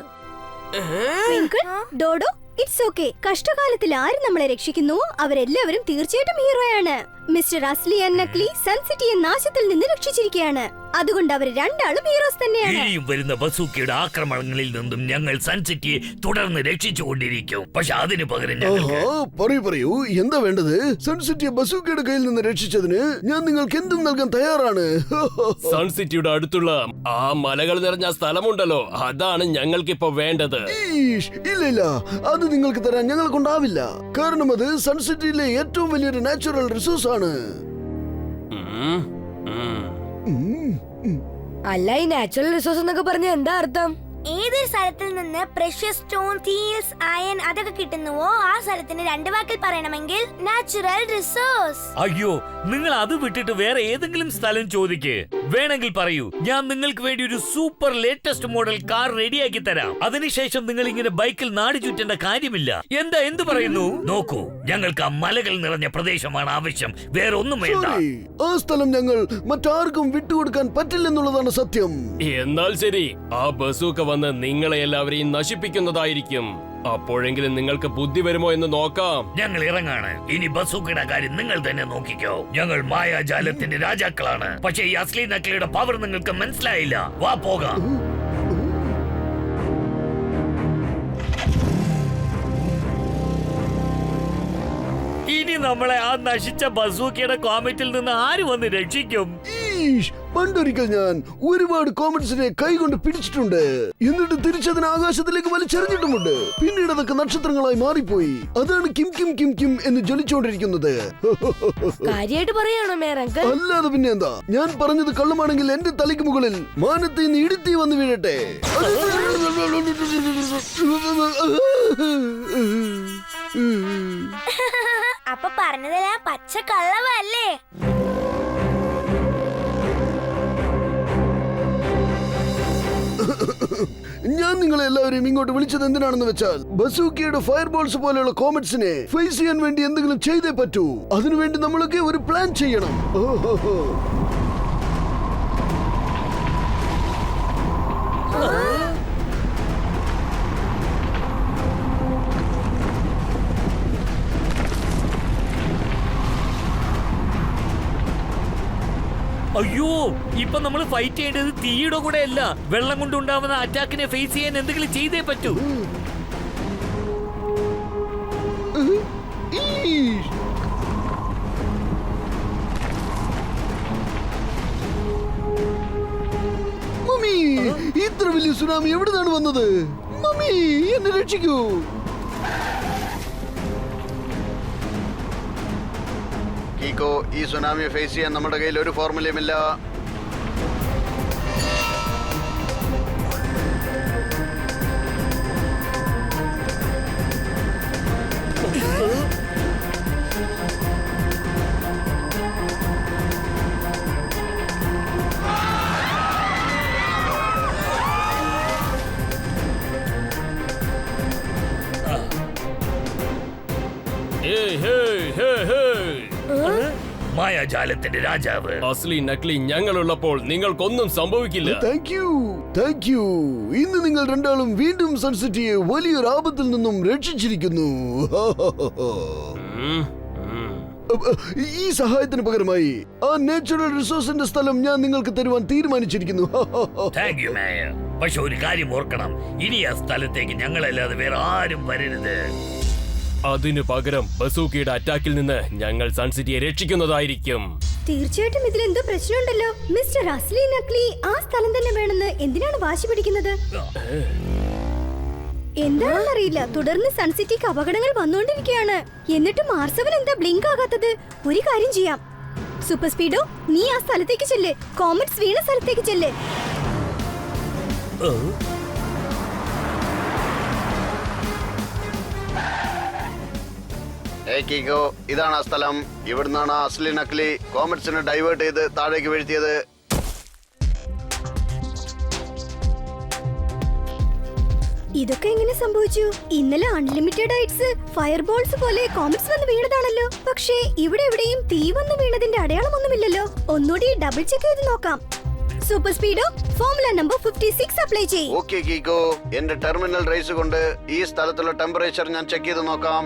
Dodo, it's okay. കഷ്ടകാലത്തിൽ ആര് നമ്മളെ രക്ഷിക്കുന്നു അവരെല്ലാവരും തീർച്ചയായിട്ടും ഹീറോയാണ്. മിസ്റ്റർ അസ്ലി ആൻഡ് നക്ലി സൺസിറ്റിയെ നാശത്തിൽ നിന്ന് രക്ഷിച്ചിരിക്കുകയാണ്. അതുകൊണ്ട് അവർ രണ്ടാളും ഹീറോസ് തന്നെയാണ്. ഇനിയും വരുന്ന ബസൂക്കയുടെ ആക്രമണങ്ങളിൽ നിന്നും ഞങ്ങൾ സൺസിറ്റിയെ തുടർന്ന് രക്ഷിച്ചുകൊണ്ടിരിക്കും. പക്ഷെ അതിന് പകരം പറയൂ എന്താ വേണ്ടത്? സൺസിറ്റിയെ ബസൂക്കയുടെ കയ്യിൽ നിന്ന് രക്ഷിച്ചതിന് ഞാൻ നിങ്ങൾക്ക് എന്തും നൽകാൻ തയ്യാറാണ്. സൺസിറ്റിയുടെ അടുത്തുള്ള ആ മലകൾ നിറഞ്ഞ സ്ഥലമുണ്ടല്ലോ, അതാണ് ഞങ്ങൾക്കിപ്പോ വേണ്ടത്. ഇല്ല, അത് നിങ്ങൾക്ക് തരാൻ ഞങ്ങളെ കൊണ്ടാവില്ല. കാരണം അത് സൺസിറ്റിയിലെ ഏറ്റവും വലിയൊരു നാച്ചുറൽ റിസോഴ്സ് ആണ്. അല്ല, ഈ നാച്ചുറൽ റിസോഴ്സ് എന്നൊക്കെ പറഞ്ഞ എന്താ അർത്ഥം? ഏതൊരു സ്ഥലത്തിൽ നിന്ന് പ്രഷ്യസ് സ്റ്റോൺ, തീൽസ്, അയൺ അതൊക്കെ കിട്ടുന്നുവോ ആ സ്ഥലത്തിന് 2 വാക്കിൽ പറയണമെങ്കിൽ നാച്ചുറൽ റിസോഴ്സ്. അയ്യോ, നിങ്ങൾ അത് വിട്ടിട്ട് വേറെ ഏതെങ്കിലും സ്ഥലം ചോദിക്ക്. വേണമെങ്കിൽ പറയൂ, ഞാൻ നിങ്ങൾക്ക് വേണ്ടി ഒരു സൂപ്പർ ലേറ്റസ്റ്റ് മോഡൽ കാർ റെഡിയാക്കി തരാം. അതിനുശേഷം നിങ്ങൾ ഇങ്ങനെ ബൈക്കിൽ നാട് ചുറ്റേണ്ട കാര്യമില്ല. എന്ത് പറയുന്നു? നോക്കൂ, ഞങ്ങൾക്ക് ആ മലകൾ നിറഞ്ഞ പ്രദേശമാണ് ആവശ്യം, വേറെ ഒന്നും വേണ്ട. ആ സ്ഥലം ഞങ്ങൾ മറ്റാർക്കും വിട്ടുകൊടുക്കാൻ പറ്റില്ലെന്നുള്ളതാണ് സത്യം. എന്നാൽ ശരി, ആ ബസൂക്ക വന്ന് നിങ്ങളെ എല്ലാവരെയും നശിപ്പിക്കുന്നതായിരിക്കും. അപ്പോഴെങ്കിലും നിങ്ങൾക്ക് ബുദ്ധി വരുമോ എന്ന് നോക്കാം. ഞങ്ങൾ ഇറങ്ങാണ്. ഇനി ബസൂക്കയുടെ കാര്യം നിങ്ങൾ തന്നെ നോക്കിക്കോ. ഞങ്ങൾ മായാജാലത്തിന്റെ രാജാക്കളാണ്. പക്ഷേ ഈ അസ്ലി നക്ലിയുടെ പവർ നിങ്ങൾക്ക് മനസ്സിലായില്ല. വാ പോകാം. ഇനി നമ്മളെ ആ നശിച്ച ബസൂക്കയുടെ കോമറ്റിൽ നിന്ന് ആര് വന്ന് രക്ഷിക്കും? പണ്ടൊരിക്കൽ ഞാൻ ഒരുപാട് കോമറ്റ്സിനെ കൈകൊണ്ട് പിടിച്ചിട്ടുണ്ട്. എന്നിട്ട് തിരിച്ചതിന് ആകാശത്തിലേക്ക് വലിച്ചെറിഞ്ഞിട്ടുമുണ്ട്. പിന്നീട് അതൊക്കെ നക്ഷത്രങ്ങളായി മാറിപ്പോയി. അതാണ് കിം കിം കിം കിം എന്ന് ജ്വലിച്ചുകൊണ്ടിരിക്കുന്നത്. കാര്യമായിട്ട് പറയാണോ മേറങ്ക? അല്ലാതെ പിന്നെ എന്താ? ഞാൻ പറഞ്ഞത് കള്ളമാണെങ്കിൽ എന്റെ തലയ്ക്ക് മുകളിൽ മാനത്തിൽ നിന്ന് ഇടുത്തി വന്ന് വീഴട്ടെ. അപ്പൊ പറഞ്ഞതെല്ലാം പച്ച കള്ളവല്ലേ? ഞാൻ നിങ്ങളെ എല്ലാവരെയും ഇങ്ങോട്ട് വിളിച്ചത് എന്തിനാണെന്ന് വെച്ചാൽ ബസൂക്കയുടെ ഫയർ ബോൾസ് പോലെയുള്ള കോമറ്റ്സിനെ ഫേസ് ചെയ്യാൻ വേണ്ടി എന്തെങ്കിലും ചെയ്തേ പറ്റൂ. അതിനുവേണ്ടി നമ്മളൊക്കെ ഒരു പ്ലാൻ ചെയ്യണം. അയ്യോ, ഇപ്പൊ നമ്മൾ ഫൈറ്റ് ചെയ്യേണ്ടത് തീയുടെ കൂടെ അല്ല, വെള്ളം കൊണ്ടുണ്ടാവുന്ന അറ്റാക്കിനെ ഫേസ് ചെയ്യാൻ എന്തെങ്കിലും ചെയ്തേ പറ്റൂ. മമ്മി, ഇത്ര വലിയ സുനാമി എവിടുന്നാണ് വന്നത്? മമ്മി, എന്നെ രക്ഷിക്കൂ. കീക്കോ, ഈ സുനാമിയെ ഫേസ് ചെയ്യാൻ നമ്മുടെ കയ്യിൽ ഒരു ഫോർമുലയുമില്ല. മായാജാലത്തിന്റെ രാജാവ് അസ്ലി നക്ലി ഞങ്ങളുള്ളപ്പോൾ നിങ്ങൾക്കൊന്നും സംഭവിക്കില്ല. Thank you. ഇന്ന് നിങ്ങൾ രണ്ടാളും വീണ്ടും സൺസിറ്റിയെ വലിയൊരു ആപത്തിൽ നിന്നും രക്ഷിച്ചിരിക്കുന്നു. ഈ സഹായത്തിന് പകരമായി ആ നാച്ചുറൽ റിസോഴ്സിന്റെ സ്ഥലം ഞാൻ നിങ്ങൾക്ക് തരുവാൻ തീരുമാനിച്ചിരിക്കുന്നു. Thank you mayor. പക്ഷെ ഒരു കാര്യം ഓർക്കണം, ഇനി ആ സ്ഥലത്തേക്ക് ഞങ്ങളല്ലാതെ വേറെ ആരും വരരുത്. അതിനു പകരം ബസൂക്കയുടെ അറ്റാക്കിൽ നിന്ന് ഞങ്ങൾ സൺസിറ്റിയെ രക്ഷിക്കുന്നതായിരിക്കും. തീർച്ചയായിട്ടും ഇതിൽ എന്തോ പ്രശ്നമുണ്ടല്ലോ. മിസ്റ്റർ അസ്ലി നക്ലി ആ സ്ഥലം തന്നെ വേണമെന്ന് എന്തിനാണ് വാശി പിടിക്കുന്നത്? എന്താണെന്നറിയില്ല, തുടർന്ന് സൺസിറ്റിക്ക് അപകടങ്ങൾ വന്നുകൊണ്ടിരിക്കുകയാണ്. എന്നിട്ട് മാർസവൻ എന്താ ബ്ലിങ്ക് ആകാത്തത്? ഒരു കാര്യം ചെയ്യാം, സൂപ്പർ സ്പീഡോ, നീ ആ സ്ഥലത്തേക്ക് ചെല്ല്. കോമറ്റ്സ് വീണ സ്ഥലത്തേക്ക് ചെല്ല്. കീക്കോ, ഇതാണ് ആ സ്ഥലം. ഇവിടുന്നാണ് അസ്ലി നക്ലി കോമറ്റ്സിനെ ഡൈവേർട്ട് ചെയ്ത് താഴേക്ക് വീഴ്ത്തിയത്. ഇതൊക്കെ എങ്ങനെ സംഭവിച്ചു? ഇന്നലെ അൺലിമിറ്റഡ് ഐറ്റ്സ് ഫയർബോൾസ് പോലെ കോമറ്റ്സ് വന്ന് വീണതാണല്ലോ. പക്ഷേ ഇവിടെ എവിടെയും തീ വന്ന് വീണതിന്റെ അടയാളമൊന്നുമില്ലല്ലോ. ഒന്നുകൂടി ഡബിൾ ചെക്ക് ചെയ്ത് നോക്കാം. Super Speedo, formula number 56 apply ചെയ്യ്. ഓക്കേ കീക്കോ, എന്റെ ടെർമിനൽ റേസ് കൊണ്ട് ഈ സ്ഥലത്തുള്ള ടെമ്പറേച്ചർ ഞാൻ ചെക്ക് ചെയ്ത് നോക്കാം.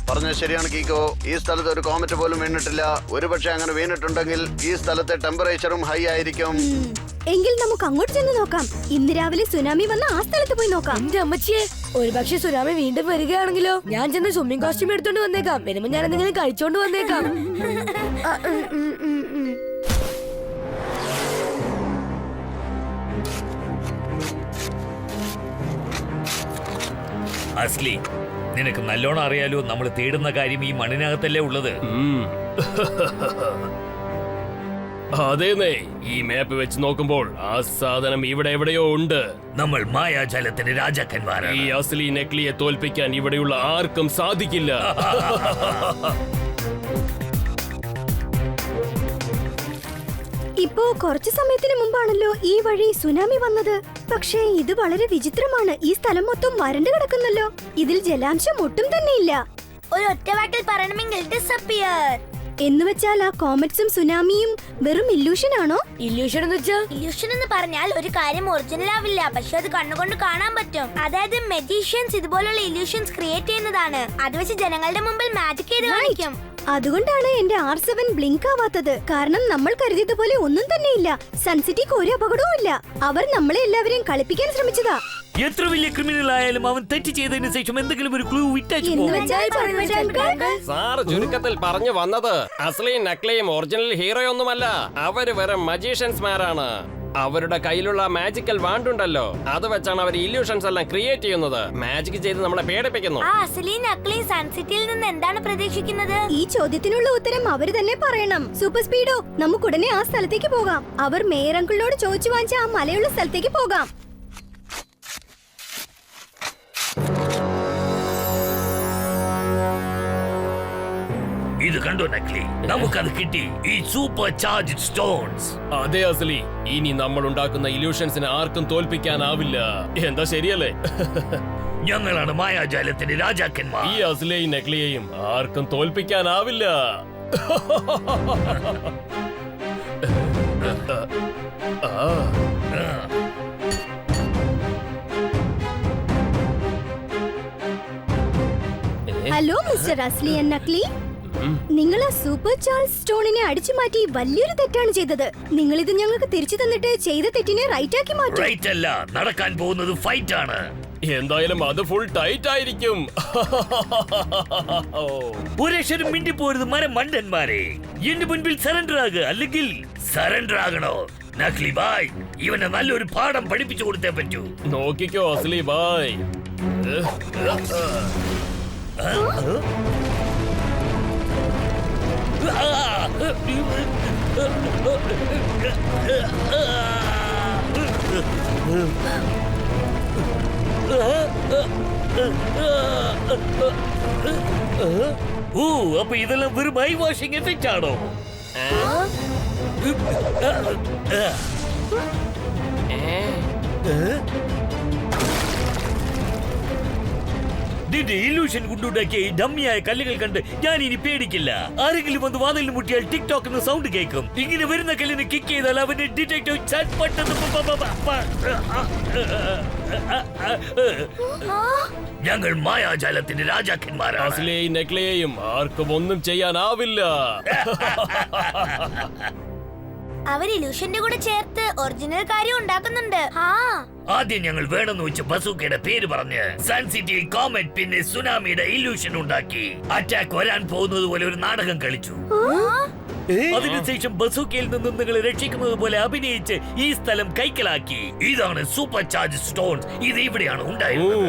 പറഞ്ഞത് ശരിയാണ് കീക്കോ, ഈ സ്ഥലത്ത് ഒരു കോമറ്റ് പോലും വീണിട്ടില്ല. ഒരുപക്ഷെ അങ്ങനെ വീണിട്ടുണ്ടെങ്കിൽ ഈ സ്ഥലത്തെ ടെമ്പറേച്ചറും ഹൈ ആയിരിക്കും. എങ്കിൽ നമുക്ക് അങ്ങോട്ട് ചെന്ന് നോക്കാം. ഇന്ന് രാവിലെ സുനാമി വന്ന ആ സ്ഥലത്ത് പോയി നോക്കാം. എന്റെ അമ്മച്ചിയെ, ഒരുപക്ഷെ സുനാമി വീണ്ടും വരികയാണെങ്കിലോ? ഞാൻ ചെന്ന് സ്വിമ്മിംഗ് കോസ്റ്റ്യൂം എടുത്തോണ്ട് വന്നേക്കാം. വരുമ്പോ ഞാൻ എന്തെങ്കിലും കഴിച്ചോണ്ട് വന്നേക്കാം. അസ്ലി, നിനക്ക് നല്ലോണം അറിയാലോ നമ്മൾ തേടുന്ന കാര്യം ഈ മണ്ണിനകത്തല്ലേ ഉള്ളത്. അതേന്നേ, ഈ മാപ്പ് വെച്ച് നോക്കുമ്പോൾ ആ സാധനം ഇവിടെ എവിടെയോ ഉണ്ട്. നമ്മൾ മായാജാലത്തിന്റെ രാജാക്കന്മാരാണ്. ഈ അസ്ലി നക്ലിയെ തോൽപ്പിക്കാൻ ഇവിടെയുള്ള ആർക്കും സാധിക്കില്ല. ഇപ്പോ കുറച്ചു സമയത്തിന് മുമ്പാണല്ലോ ഈ വഴി സുനാമി വന്നത്. പക്ഷേ ഇത് വളരെ വിചിത്രമാണ്. ഈ സ്ഥലം മൊത്തം വരണ്ടു കിടക്കുന്നല്ലോ. ഇതിൽ ജലാംശം ഒട്ടും തന്നെ ഇല്ല. ഒരു ഒറ്റവാക്കിൽ പറയണമെങ്കിൽ ഡിസപ്പിയർ എന്ന് വെച്ചാൽ ആ കോമറ്റ്സും സുനാമിയും വെറും ഇല്യൂഷൻ ആണോ? ഇല്യൂഷൻ എന്ന് വെച്ചാ? ഇല്യൂഷൻ എന്ന് പറഞ്ഞാൽ ഒരു കാര്യം ഒറിജിനൽ ആവില്ല, പക്ഷെ അത് കണ്ണുകൊണ്ട് കാണാൻ പറ്റും. അതായത് മെജീഷ്യൻസ് ഇതുപോലുള്ള ഇല്യൂഷൻസ് ക്രിയേറ്റ് ചെയ്യുന്നതാണ്. അത് വെച്ച് ജനങ്ങളുടെ മുമ്പിൽ മാജിക് ചെയ്ത് കാണിക്കും. അതുകൊണ്ടാണ് എന്റെ R7 ബ്ലിങ്ക് ആവാത്തത്. കാരണം നമ്മൾ കരുതിയത് പോലെ ഒന്നും തന്നെ ഇല്ല. സൺസിറ്റിക്ക് ഒരു അപകടവും ഇല്ല. അവർ നമ്മളെ എല്ലാവരെയും കളിപ്പിക്കാൻ ശ്രമിച്ചതാ. എത്ര വലിയ ക്രിമിനൽ ആയാലും അവൻ തെറ്റ് ചെയ്തതിനു ശേഷം എന്തെങ്കിലും ഒരു ക്ലൂ വിട്ടു. സാർ ചുരുക്കത്തിൽ പറഞ്ഞു വന്നത്, അസ്ലി നക്ലിയും ഒറിജിനൽ ഹീറോയൊന്നുമല്ല. അവര് വെറും മജീഷ്യൻസ്മാരാണ്. അവരുടെ കയ്യിലുള്ള മാജിക്കൽ വാണ്ടുണ്ടല്ലോ, അത് വെച്ചാണ് അവർ ഇല്യൂഷൻസ് എല്ലാം ക്രിയേറ്റ് ചെയ്യുന്നത്. മാജിക് ചെയ്ത് നമ്മളെ പേടിപ്പിക്കുന്നു. ആ അസ്ലി നക്ലി സൺസിറ്റിയിൽ നിന്ന് എന്താണ് പ്രതീക്ഷിക്കുന്നത്? ഈ ചോദ്യത്തിനുള്ള ഉത്തരം അവര് തന്നെ പറയണം. സൂപ്പർ സ്പീഡോ, നമുക്ക് ഉടനെ ആ സ്ഥലത്തേക്ക് പോകാം. അവർ മേയർ അങ്കിളിനോട് ചോദിച്ചു വാങ്ങിച്ച ആ മലയുള്ള സ്ഥലത്തേക്ക് പോകാം. ഇത് കണ്ടോ നക്ലി, നമുക്കത് കിട്ടി. ഈ സൂപ്പർ ചാർജ് സ്റ്റോൺസ്. അതെ അസ്ലി, ഇനി നമ്മൾ ഉണ്ടാക്കുന്ന ഇല്യൂഷൻസിനെ ആർക്കും തോൽപ്പിക്കാനാവില്ല. എന്താ ശരിയല്ലേ? ഞങ്ങളാണ് മായാജാലത്തിന്റെ രാജാക്കന്മാർ. ഈ അസ്ലിയെയും നക്ലിയെയും ആർക്കും തോൽപ്പിക്കാനാവില്ല. ഹലോ മിസ്റ്റർ അസ്ലി ആൻഡ് നക്ലി, നിങ്ങൾ ആ സൂപ്പർ ചാൾസ് സ്റ്റോണിനെ അടിച്ചു മാറ്റി വലിയൊരു തെറ്റാണ് ചെയ്തത്. നിങ്ങൾ ഇത് ഞങ്ങൾക്ക് തിരിച്ചു തന്നിട്ട് ചെയ്ത തെറ്റിനെ റൈറ്റ് ആക്കി മാറ്റും. റൈറ്റ് അല്ല, നടക്കാൻ പോകുന്നത് ഫൈറ്റ് ആണ്. എന്തായാലും അത് ഫുൾ ടൈറ്റ് ആയിരിക്കും. ഒരക്ഷരം മിണ്ടിപ്പോരുത് മരമണ്ടന്മാരെ. എന്റെ മുൻപിൽ സറണ്ടർ ആകുക, അല്ലെങ്കിൽ സറണ്ടർ ആകണോ? നക്ലി ബായ്, ഇവനെ നല്ലൊരു പാഠം പഠിപ്പിച്ചു കൊടുത്തേ പറ്റൂ. നോക്കിക്കോ അസ്ലി ബായ്. ഓ, അപ്പൊ ഇതെല്ലാം വെറും ഐ വാഷിംഗ് എഫക്റ്റ് ആണോ? നിന്റെ ഇല്യൂഷൻ കൊണ്ടുണ്ടാക്കിയ ഈ ഡമ്മിയായ കല്ലുകൾ കണ്ട് ഞാൻ ഇനി പേടിക്കില്ല. ആരെങ്കിലും വന്ന് വാതിലിൽ മുട്ടിയാൽ ടിക്ടോക്ക് എന്ന സൗണ്ട് കേൾക്കും. ഇങ്ങനെ വരുന്ന കല്ലിന് കിക്ക് ചെയ്താൽ അവന്റെ ഡിറ്റക്റ്റീവ് ഞങ്ങൾ മായാജാലത്തിന്റെ രാജാക്കന്മാരാണ്. അസ്ലിയെയും നക്ലിയെയും ആർക്കും ഒന്നും ചെയ്യാനാവില്ല. അവർ ഇല്യൂഷന്റെ കൂടെ ചേർത്ത് ഒറിജിനൽ കാര്യം ഉണ്ടാക്കുന്നുണ്ട്. ആദ്യം ഞങ്ങൾ വേണമെന്ന് വെച്ച് ബസൂക്കയുടെ പേര് പറഞ്ഞ് സൺ സിറ്റിയിൽ കോമറ്റ് പിന്നെ സുനാമിയുടെ ഇല്യൂഷൻ ഉണ്ടാക്കി അറ്റാക്ക് വരാൻ പോകുന്നത് പോലെ ഒരു നാടകം കളിച്ചു. അതിനുശേഷം ബസൂക്കയിൽ നിന്നും നിങ്ങളെ രക്ഷിക്കുന്നത് പോലെ അഭിനയിച്ച് ഈ സ്ഥലം കൈക്കലാക്കി. ഇതാണ് സൂപ്പർ ചാർജ് സ്റ്റോൺസ്. ഇത് ഇവിടെയാണ് ഉണ്ടായിരുന്നത്.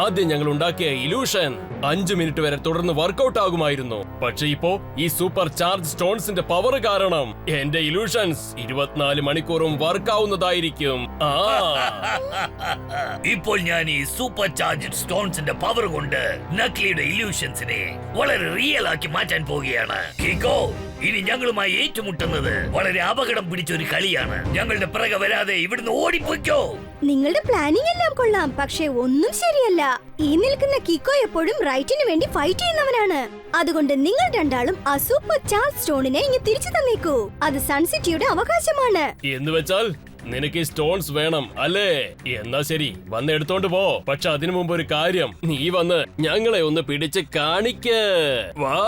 ആദ്യം ഞങ്ങൾ ഉണ്ടാക്കിയ ഇലൂഷൻ 5 മിനിറ്റ് വരെ തുടർന്ന് വർക്കൗട്ട് ആകുമായിരുന്നു. പക്ഷെ ഇപ്പോ ഈ സൂപ്പർ ചാർജ് സ്റ്റോൺസിന്റെ പവർ കാരണം എന്റെ ഇലൂഷൻസ് 24 മണിക്കൂറും വർക്ക് ആവുന്നതായിരിക്കും. ഇപ്പോൾ ഞാൻ ഈ സൂപ്പർ ചാർജ് സ്റ്റോൺസിന്റെ പവർ കൊണ്ട് നക്ലിയുടെ ഇല്യൂഷൻസിനെ വളരെ റിയൽ ആക്കി മാറ്റാൻ പോവുകയാണ്. കിക്കോ, ഇനി ഞങ്ങളുമായി ഏറ്റുമുട്ടുന്നത് വളരെ അപകടം പിടിച്ചൊരു കളിയാണ്. ഞങ്ങളുടെ പിറകെ വരാതെ ഇവിടുന്ന് ഓടിപ്പോയ്ക്കോ. നിങ്ങളുടെ പ്ലാനിംഗ് എല്ലാം കൊള്ളാം, പക്ഷേ ഒന്നും ശരിയല്ല. ഈ നിൽക്കുന്ന കിക്കോ എപ്പോഴും റൈറ്റിന് വേണ്ടി ഫൈറ്റ് ചെയ്യുന്നവനാണ്. അതുകൊണ്ട് നിങ്ങൾ രണ്ടാളും ആ സൂപ്പർ ചാർജ് സ്റ്റോണിനെ ഇങ്ങ് തിരിച്ചു തന്നേക്കൂ. അത് സൺസിറ്റിയുടെ അവകാശമാണ്. എന്ന് വെച്ചാൽ നിനക്ക് ഈ സ്റ്റോൺസ് വേണം അല്ലേ? എന്നാ ശരി, വന്ന് എടുത്തോണ്ട് പോ. പക്ഷെ അതിനു മുമ്പ് ഒരു കാര്യം, നീ വന്ന് ഞങ്ങളെ ഒന്ന് പിടിച്ച് കാണിക്ക്. വാ,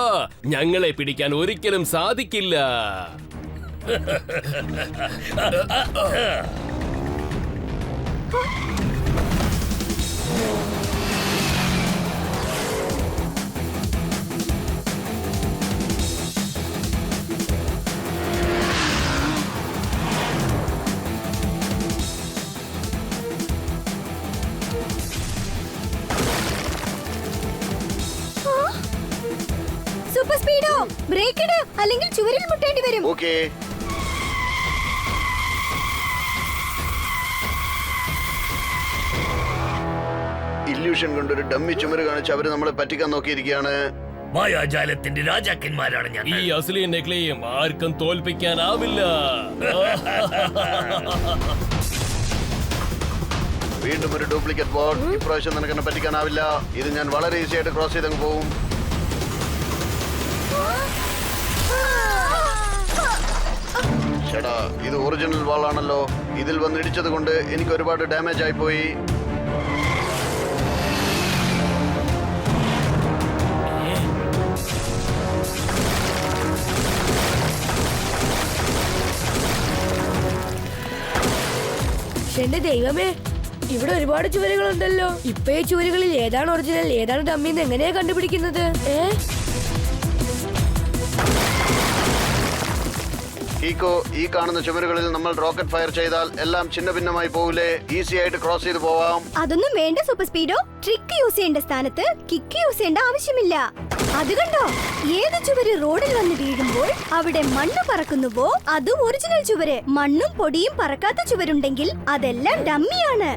ഞങ്ങളെ പിടിക്കാൻ ഒരിക്കലും സാധിക്കില്ല. സൂപ്പർ സ്പീഡോ, ബ്രേക്ക് ഇട്, അല്ലെങ്കിൽ ചുവരിൽ മുട്ടേണ്ടി വരും. ഓക്കേ. ഇല്യൂഷൻ കൊണ്ടൊരു ഡമ്മി ചുമര് കാണിച്ച് അവര് നമ്മളെ പറ്റിക്കാൻ നോക്കിയിരിക്കുകയാണ്. മായാജാലത്തിന്റെ രാജാക്കന്മാരാണ് ഈ ഞങ്ങൾ. അസലി നെക്ലിയും ആർക്കും തോൽപ്പിക്കാനാവില്ല. വീണ്ടും ഒരു ഡ്യൂപ്ലിക്കേറ്റ് ബോർഡ്. ഇപ്രാവശ്യം നിനക്ക് എന്നെ പറ്റിക്കാനാവില്ല. ഇത് ഞാൻ വളരെ ഈസി ആയിട്ട് ക്രോസ് ചെയ്തങ്ങ് പോവും. ചേട്ടാ, ഇത് ഒറിജിനൽ വാളാണല്ലോ. ഇതിൽ വന്ന് ഇടിച്ചത് കൊണ്ട് എനിക്ക് ഒരുപാട് ഡാമേജ് ആയിപ്പോയി. എന്റെ ദൈവമേ, ഇവിടെ ഒരുപാട് ചുവരുകളുണ്ടല്ലോ. ഇപ്പൊ ഈ ചുവരുകളിൽ ഏതാണ് ഒറിജിനൽ ഏതാണ് ഡമ്മിന്ന് എങ്ങനെയാ കണ്ടുപിടിക്കുന്നത്? കീക്കോ, ഈ കാണുന്ന ചുമരുകളിൽ നമ്മൾ റോക്കറ്റ് ഫയർ ചെയ്താൽ എല്ലാം ചിന്ന ഭിന്നമായി പോവില്ലേ? ഈസി ആയിട്ട് ക്രോസ് ചെയ്ത് പോവാം. അതൊന്നും വേണ്ട സൂപ്പർ സ്പീഡോ. ട്രിക്ക് യൂസ് ചെയ്യേണ്ട സ്ഥാനത്ത് കിക്ക് യൂസ് ചെയ്യേണ്ട ആവശ്യമില്ല. അത് കണ്ടോ, ഏത് ചുവര് റോഡിൽ വന്ന് വീഴുമ്പോൾ അവിടെ മണ്ണ് പറക്കുന്നുവോ അത് ഒറിജിനൽ ചുവര്. മണ്ണും പൊടിയും പറക്കാത്ത ചുവരുണ്ടെങ്കിൽ അതെല്ലാം ഡമ്മിയാണ്.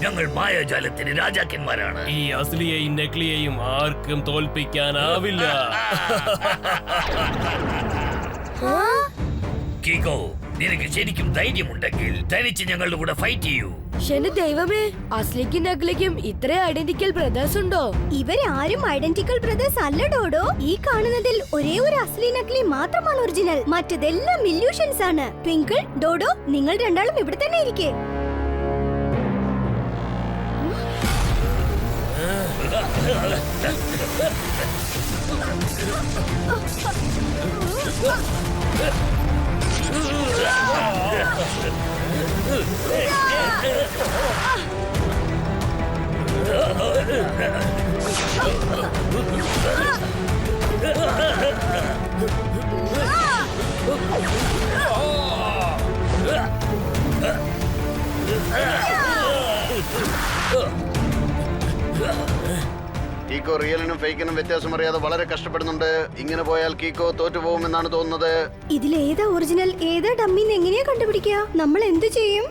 ഞങ്ങൾ മായാജാലത്തിന്റെ രാജാക്കന്മാരാണ്. ഈ അസലിയെയും നെക്ലിയെയും ആർക്കും തോൽപ്പിക്കാനാവില്ല. കീക്കോ, നിനക്ക് ശരിക്കും ധൈര്യമുണ്ടെങ്കിൽ തനിച്ച് ഞങ്ങളുടെ കൂടെ ഫൈറ്റ് ചെയ്യൂ. എന്റെ ദൈവമേ, അസ്ലിക്കും നക്ലിക്കും ഇത്ര ഐഡന്റിക്കൽ ബ്രദേഴ്സ് ഉണ്ടോ? ഇവരാരും ഐഡന്റിക്കൽ ബ്രദേഴ്സ് അല്ല ഡോഡോ. ഈ കാണുന്നതിൽ ഒരേ ഒരു അസ്ലി നക്ലി മാത്രമാണ് ഒറിജിനൽ. മറ്റതെല്ലാം ഇല്യൂഷൻസ് ആണ്. ട്വിങ്കിൾ, ഡോഡോ, നിങ്ങൾ രണ്ടാളും ഇവിടെ തന്നെ ഇരിക്കേ. കീക്കോ റിയലിനും ഫേക്കിനും വ്യത്യാസം അറിയാതെ വളരെ കഷ്ടപ്പെടുന്നുണ്ട്. ഇങ്ങനെ പോയാൽ കീക്കോ തോറ്റുപോകുമെന്നാണ് തോന്നുന്നത്. ഇതിലേതാ ഒറിജിനൽ ഏതാ ഡമ്മിന്ന് എങ്ങനെയാ കണ്ടുപിടിക്കുക? നമ്മൾ എന്ത് ചെയ്യും?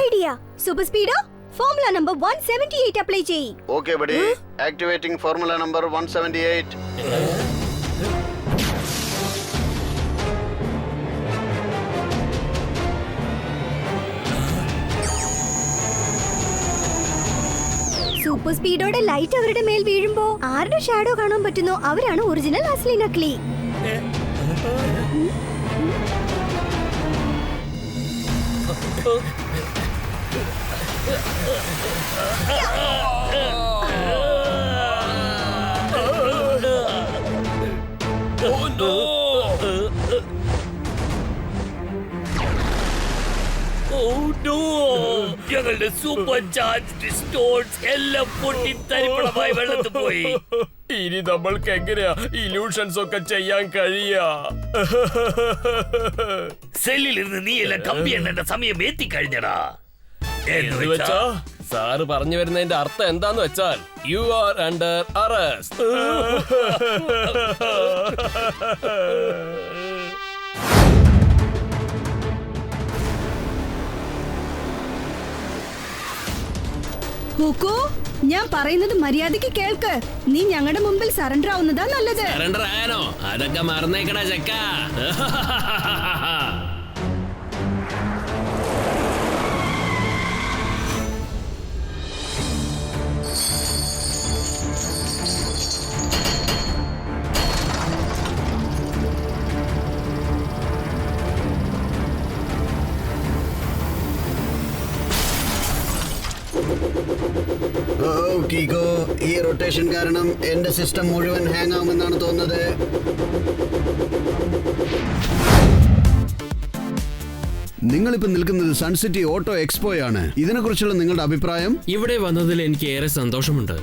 Idea. Super Speedo, formula number 178 apply ചെയ്യ്. Okay buddy, activating formula number 178. Super സ്പീഡോടെ ലൈറ്റ് അവരുടെ മേൽ വീഴുമ്പോ ആരുടെ ഷാഡോ കാണാൻ പറ്റുന്നോ അവരാണ് ഒറിജിനൽ അസ്ലി നക്ലി. ഞങ്ങളുടെ സൂപ്പർ ചാർജ് സ്റ്റോൺസ് എല്ലാം പൊട്ടി തരിപ്പണമായി വെള്ളത്തിൽ പോയി. ഇനി നമ്മൾക്ക് എങ്ങനെയാ ഇല്യൂഷൻസ് ഒക്കെ ചെയ്യാൻ കഴിയാ? സെല്ലിൽ ഇരുന്ന് നീ എല്ലാം കമ്പി എണ്ണേണ്ട സമയം എത്തിക്കഴിഞ്ഞടാ. എന്ന് വെച്ചാ സാറ് പറഞ്ഞു വരുന്നതിന്റെ അർത്ഥം എന്താന്ന് വെച്ചാൽ യു ആർ അണ്ടർ അറസ്റ്റ്. ഹുക്കു, ഞാൻ പറയുന്നത് മര്യാദയ്ക്ക് കേൾക്ക്. നീ ഞങ്ങളുടെ മുമ്പിൽ സറണ്ടർ ആവുന്നതാ നല്ലത്. സറണ്ടർ ആയാനോ? അതൊക്കെ മറന്നേക്കടാ ചെക്ക. കീകോ, ഈ റൊട്ടേഷൻ കാരണം എന്റെ സിസ്റ്റം മുഴുവൻ ഹാങ് ആവുമെന്നാണ് തോന്നുന്നത്. നിങ്ങളിപ്പോ നിൽക്കുന്നത് സൺസിറ്റി ഓട്ടോ എക്സ്പോയാണ്. ഇതിനെക്കുറിച്ചുള്ള നിങ്ങളുടെ അഭിപ്രായം? ഇവിടെ വന്നതിൽ എനിക്ക് ഏറെ സന്തോഷമുണ്ട്.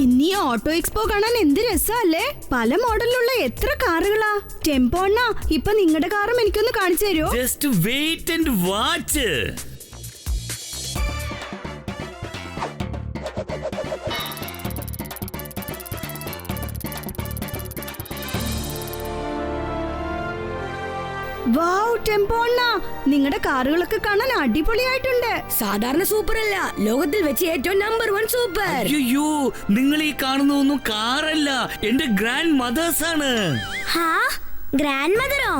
ഇനി ഓട്ടോ എക്സ്പോ കാണാൻ എന്ത് രസമല്ലേ? പല മോഡലിലുള്ള എത്ര കാറുകളാ. ടെമ്പോ അണ്ണാ, ഇപ്പൊ നിങ്ങളുടെ കാറും എനിക്കൊന്ന് കാണിച്ചു തരുമോ? Just wait and watch. Wow tempo അണ്ണാ, നിങ്ങളുടെ കാറുകളൊക്കെ കാണാൻ അടിപൊളിയായിട്ടുണ്ട്. സാധാരണ സൂപ്പർ അല്ല, ലോകത്തിൽ വെച്ച് ഏറ്റവും നമ്പർ 1 സൂപ്പർ. അയ്യോ, നിങ്ങൾ ഈ കാണുന്നതൊന്നും കാറല്ല, എന്റെ ഗ്രാൻഡ് മദേഴ്സ് ആണ്. ഹാ, ഗ്രാൻഡ് മദറോ?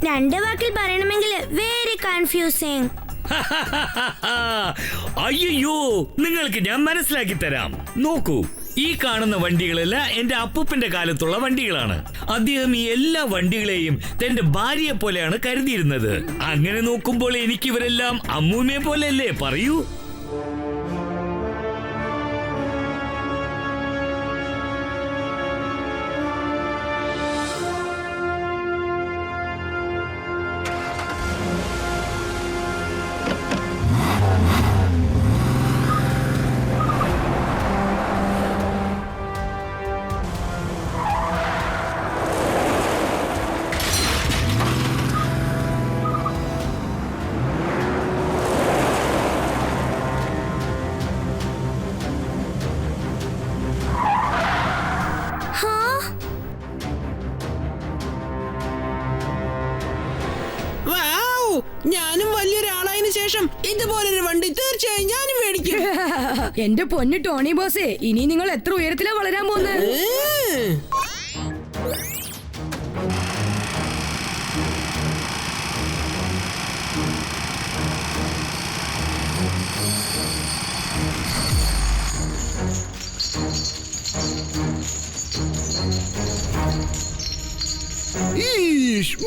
രണ്ട് വാക്കിൽ പറയണമെങ്കിൽ വെരി കൺഫ്യൂസിങ്. അയ്യോ, നിങ്ങൾക്ക് ഞാൻ മനസ്സിലാക്കി തരാം. നോക്കൂ, ഈ കാണുന്ന വണ്ടികളെല്ലാം എന്റെ അപ്പൂപ്പന്റെ കാലത്തുള്ള വണ്ടികളാണ്. അദ്ദേഹം ഈ എല്ലാ വണ്ടികളെയും തന്റെ ഭാര്യയെ പോലെയാണ് കരുതിയിരുന്നത്. അങ്ങനെ നോക്കുമ്പോൾ എനിക്ക് ഇവരെല്ലാം അമ്മൂമ്മയെ പോലെയല്ലേ? പറയൂ. ഞാനും വലിയൊരാളായതിനു ശേഷം ഇതുപോലൊരു വണ്ടി തീർച്ചയായും ഞാനും മേടിക്കും. എന്റെ പൊന്നു ടോണി ബോസേ, ഇനി നിങ്ങൾ എത്ര ഉയരത്തിലാ വളരാൻ പോകുന്നത്?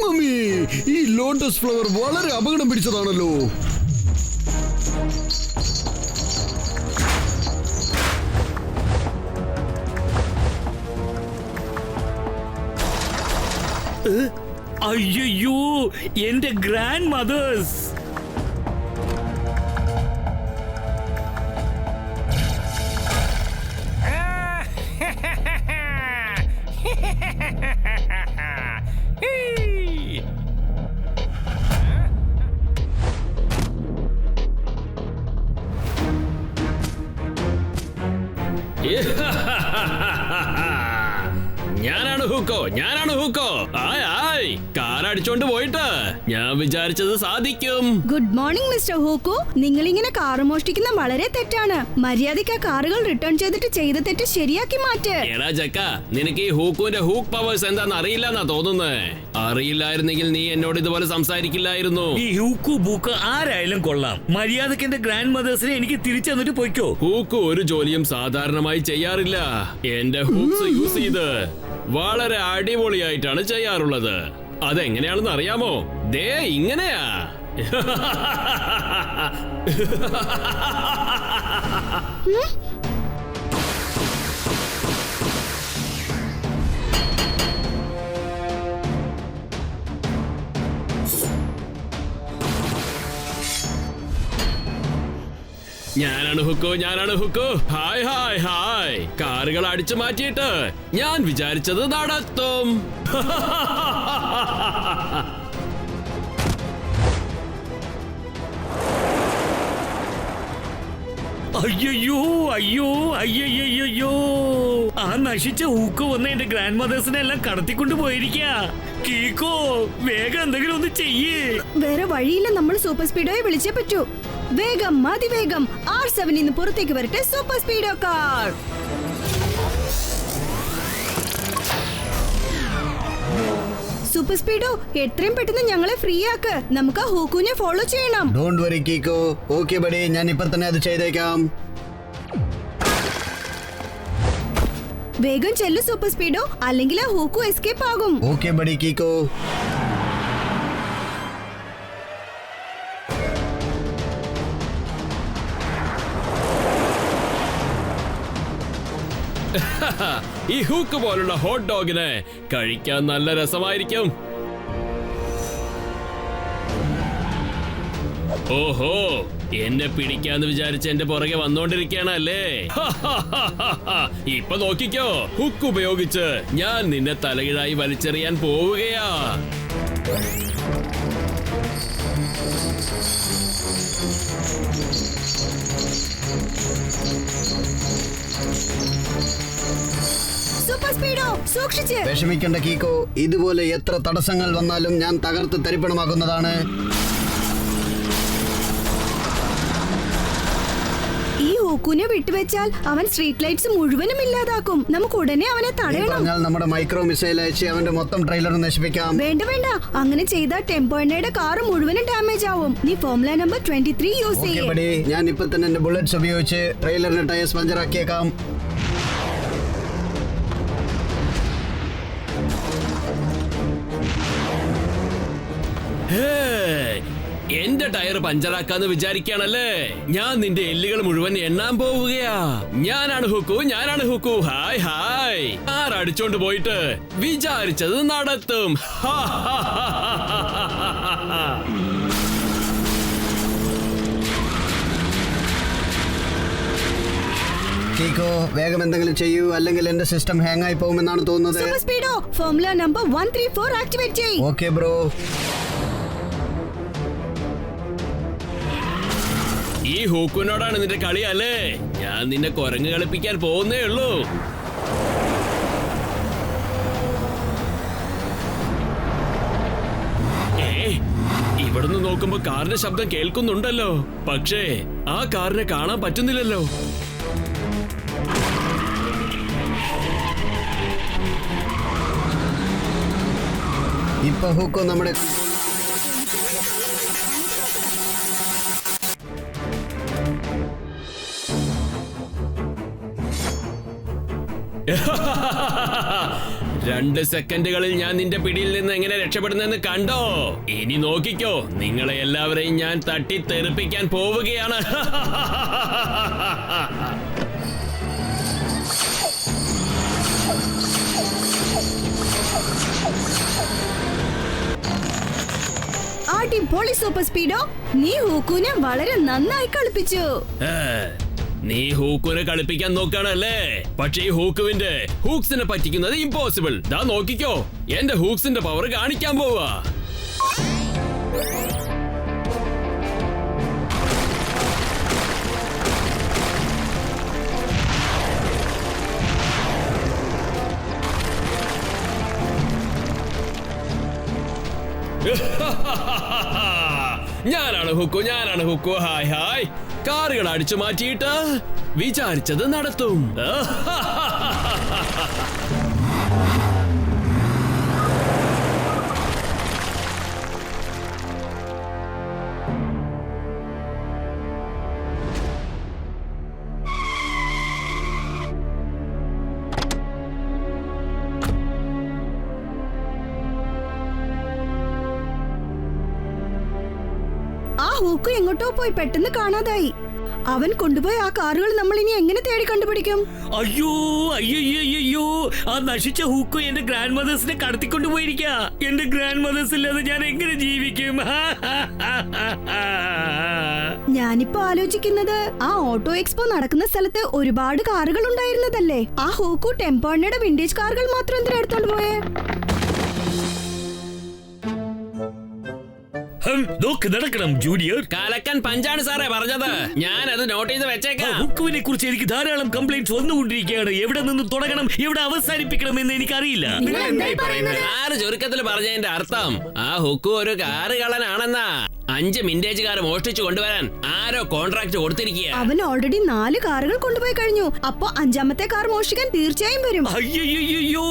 മമ്മി, ഈ ലോട്ടസ് ഫ്ലവർ വളരെ അപകടം പിടിച്ചതാണല്ലോ. അയ്യോ, എന്റെ ഗ്രാൻഡ് മദേഴ്സ്. ഞാനാണ് ഹൂക്കോ. ആയ് കാർ അടിച്ചോണ്ട് പോയിട്ട് ഞാൻ വിചാരിച്ചത് സാധിക്കും. Good morning mister Hook. നിങ്ങൾ ഇങ്ങനെ കാറ് മോഷ്ടിക്കുന്ന വളരെ തെറ്റാണ്. മര്യാദയ്ക്ക് ആ കാറുകൾ റിട്ടേൺ ചെയ്തിട്ട് ചെയ്ത തെറ്റ് ശരിയാക്കി മാറ്റ്. എടാ ജക്ക, നിനക്ക് ഈ ഹൂക്കുവിന്റെ ഹൂക്ക് പവേഴ്സ് എന്താന്ന് അറിയില്ലെന്നാ തോന്നുന്നേ. അറിയില്ലായിരുന്നെങ്കിൽ നീ എന്നോട് ഇതുപോലെ സംസാരിക്കില്ലായിരുന്നു. ഈ ഹൂക്കു ബൂക്ക് ആരായാലും കൊള്ളാം. മര്യാദക്ക് എന്റെ ഗ്രാൻഡ് മദേഴ്സിനെ എനിക്ക് തിരിച്ചു തന്നിട്ട് പോയിക്കോ. ഹൂക്കു ഒരു ജോലിയും സാധാരണമായി ചെയ്യാറില്ല. എന്റെ ഹൂക്സ് യൂസ് ചെയ്ത് വളരെ അടിപൊളിയായിട്ടാണ് ചെയ്യാറുള്ളത്. അതെങ്ങനെയാണെന്ന് അറിയാമോ? ദേ ഇങ്ങനെയാ. ഞാനാണ് ഹുക്കു. Hi hi hi. കാറുകൾ അടിച്ചു മാറ്റിയിട്ട് ഞാൻ വിചാരിച്ചത് നടത്തും. അയ്യോ ആ നശിച്ച ഹൂക്ക് വന്ന് എന്റെ ഗ്രാൻഡ് മദേഴ്സിനെ എല്ലാം കടത്തിക്കൊണ്ട് പോയിരിക്കാ. കീക്കോ, വേഗം എന്തെങ്കിലും ഒന്ന് ചെയ്യേ. വേറെ വഴിയില്ല, നമ്മൾ സൂപ്പർ സ്പീഡോയെ വിളിച്ചേ പറ്റൂ. വേഗം, അതിവേഗം R7 നിന്ന് പുറത്തേക്ക് വരട്ടെ super Speedo car. Super Speedo, എത്രയും പെട്ടെന്ന് ഞങ്ങളെ ഫ്രീ ആക്ക്. നമുക്ക് ആ ഹൂക്കുനെ ഫോളോ ചെയ്യണം. Don't worry Kicko. Okay buddy, ഞാൻ ഇപ്പൊ തന്നെ അത് ചെയ്തേക്കാം. വേഗം ചെല്ലു സൂപ്പർ സ്പീഡോ, അല്ലെങ്കിൽ ആ ഹൂക്കു എസ്കേപ്പ് ആകും. Okay buddy Kicko. ഈ ഹൂക്ക് പോലുള്ള ഹോട്ട് ഡോഗിനെ കഴിക്കാൻ നല്ല രസമായിരിക്കും. ഓഹോ, എന്നെ പിടിക്കാന്ന് വിചാരിച്ച് എന്റെ പുറകെ വന്നോണ്ടിരിക്കുകയാണല്ലേ. ഇപ്പൊ നോക്കിക്കോ, ഹുക്ക് ഉപയോഗിച്ച് ഞാൻ നിന്നെ തലകീഴായി വലിച്ചെറിയാൻ പോവുകയാ. സൂപ്പർ സ്പീഡോ, സൂക്ഷിച്ച്. വിഷമിക്കേണ്ട കീക്കോ, ഇതുപോലെ എത്ര തടസ്സങ്ങൾ വന്നാലും ഞാൻ തകർത്ത് തരിപ്പണമാക്കുന്നതാണ്. ഈ ഹൂക്കുനെ വിട്ടുവെച്ചാൽ അവൻ സ്ട്രീറ്റ് ലൈറ്റ്സ് മുഴുവനും ഇല്ലാതാക്കും. നമുക്ക് ഉടനെ അവനെ തടയണം. നമ്മുടെ മൈക്രോ മിസൈൽ അയച്ച് അവന്റെ മൊത്തം ട്രെയിലർ നശിപ്പിക്കാം. വേണ്ട, അങ്ങനെ ചെയ്താൽ ടെമ്പോയുടെ കാർ മുഴുവനും ഡാമേജ് ആവും. നീ ഫോർമുല നമ്പർ 23 യൂസ് ചെയ്യേ. ഞാൻ ഇപ്പൊ തന്നെ എന്റെ ബുള്ളറ്റ്സ് ഉപയോഗിച്ച് ട്രെയിലറിന്റെ ടയേഴ്സ് പഞ്ചറാക്കിയേക്കാം. എന്റെ ടയർ പഞ്ചറാക്കാന്ന് വിചാരിക്കാണല്ലേ? ഞാൻ നിന്റെ എല്ലുകൾ മുഴുവൻ എണ്ണാൻ പോവുകയാ. ഞാനാണ് ഹുക്കു. Hi hi. ആരടിച്ചോണ്ട് പോയിട്ട് വിചാരിച്ചത് നടത്തും. കീക്കോ, വേഗം എന്തെങ്കിലും ചെയ്യൂ, അല്ലെങ്കിൽ എന്റെ സിസ്റ്റം ഹാങ് ആയി പോകുമെന്നാണ് തോന്നുന്നത്. Super Speedo, formula number 134 activate ചെയ്യ്. Okay bro. ഈ ഹൂക്കിനോടാണ് നിന്റെ കളി അല്ലേ? ഞാൻ നിന്നെ കുരങ്ങ് കളിപ്പിക്കാൻ പോകുന്നേ ഉള്ളൂ. ഇവിടുന്ന് നോക്കുമ്പോ കാറിന്റെ ശബ്ദം കേൾക്കുന്നുണ്ടല്ലോ, പക്ഷേ ആ കാറിനെ കാണാൻ പറ്റുന്നില്ലല്ലോ. ഇപ്പൊ ഹൂക്കോ നമ്മുടെ രണ്ട് സെക്കൻഡുകളിൽ ഞാൻ നിന്റെ പിടിയിൽ നിന്ന് എങ്ങനെ രക്ഷപ്പെടുന്നെന്ന് കണ്ടോ? ഇനി നോക്കിക്കോ, നിങ്ങളെ എല്ലാവരെയും ഞാൻ തട്ടി തെറിപ്പിക്കാൻ പോവുകയാണ്. അടിപൊളി സൂപ്പർ സ്പീഡോ, നീ ഹൂക്കുനെ വളരെ നന്നായി കളിപ്പിച്ചു. നീ ഹൂക്കിനെ കളിപ്പിക്കാൻ നോക്കാണല്ലേ? പക്ഷേ ഈ ഹൂക്കുവിന്റെ ഹൂക്സിനെ പറ്റിക്കുന്നത് ഇമ്പോസിബിൾ. ദാ നോക്കിക്കോ, എന്റെ ഹൂക്സിന്റെ പവർ കാണിക്കാൻ പോവാ. ഞാനാണ് ഹുക്കു. Hi hi. കാറുകൾ അടിച്ചു മാറ്റിയിട്ട് വിചാരിച്ചത് നടത്തും. ആ ഹൂക്കു എങ്ങോട്ടോ പോയി പെട്ടെന്ന് കാണാതായി. അവൻ കൊണ്ടുപോയി ആ കാറുകൾ നമ്മൾ ഇനി എങ്ങനെ തേടി കണ്ടുപിടിക്കും? അയ്യോ ആ നശിച്ച ഹൂക്കു എന്റെ ഗ്രാൻഡ് മദേഴ്സിനെ കടത്തിക്കൊണ്ടു പോയിരിക്കാ. എന്റെ ഗ്രാൻഡ് മദേഴ്സ് ഇല്ലാതെ ഞാൻ എങ്ങനെ ജീവിക്കും? ഞാനിപ്പോ ആലോചിക്കുന്നത് ആ ഓട്ടോ എക്സ്പോ നടക്കുന്ന സ്ഥലത്ത് ഒരുപാട് കാറുകൾ ഉണ്ടായിരുന്നതല്ലേ? ആ ഹൂക്കു ടെമ്പോണ്ണയുടെ വിന്റേജ് കാറുകൾ മാത്രം എന്തിനാ എടുത്തോണ്ട് പോയേ? നടക്കണം ജൂനിയർ. കലക്കൻ പഞ്ചാണ് സാറേ പറഞ്ഞത്. ഞാൻ അത് നോട്ട് ചെയ്ത് വെച്ചേക്കാം. ഹുക്കുവിനെ കുറിച്ച് എനിക്ക് ധാരാളം കംപ്ലൈന്റ്സ് വന്നുകൊണ്ടിരിക്കുകയാണ്. എവിടെ നിന്ന് തുടങ്ങണം, എവിടെ അവസാനിപ്പിക്കണം എന്ന് എനിക്കറിയില്ല. കാറ് ചുരുക്കത്തിൽ പറഞ്ഞതിന്റെ അർത്ഥം ആ ഹുക്കു ഒരു കാറ് കള്ളനാണെന്നാ. 5 വിന്റേജ് കാർ മോഷ്ടിച്ചു കൊണ്ടുവരാൻ ആരോ കോൺട്രാക്ട് കൊടുത്തിരിക്കുക. അവൻ ഓൾറെഡി 4 കാറുകൾ കൊണ്ടുപോയി കഴിഞ്ഞു. അപ്പൊ 5ാമത്തെ കാർ മോഷ്ടിക്കാൻ തീർച്ചയായും വരും. അയ്യോ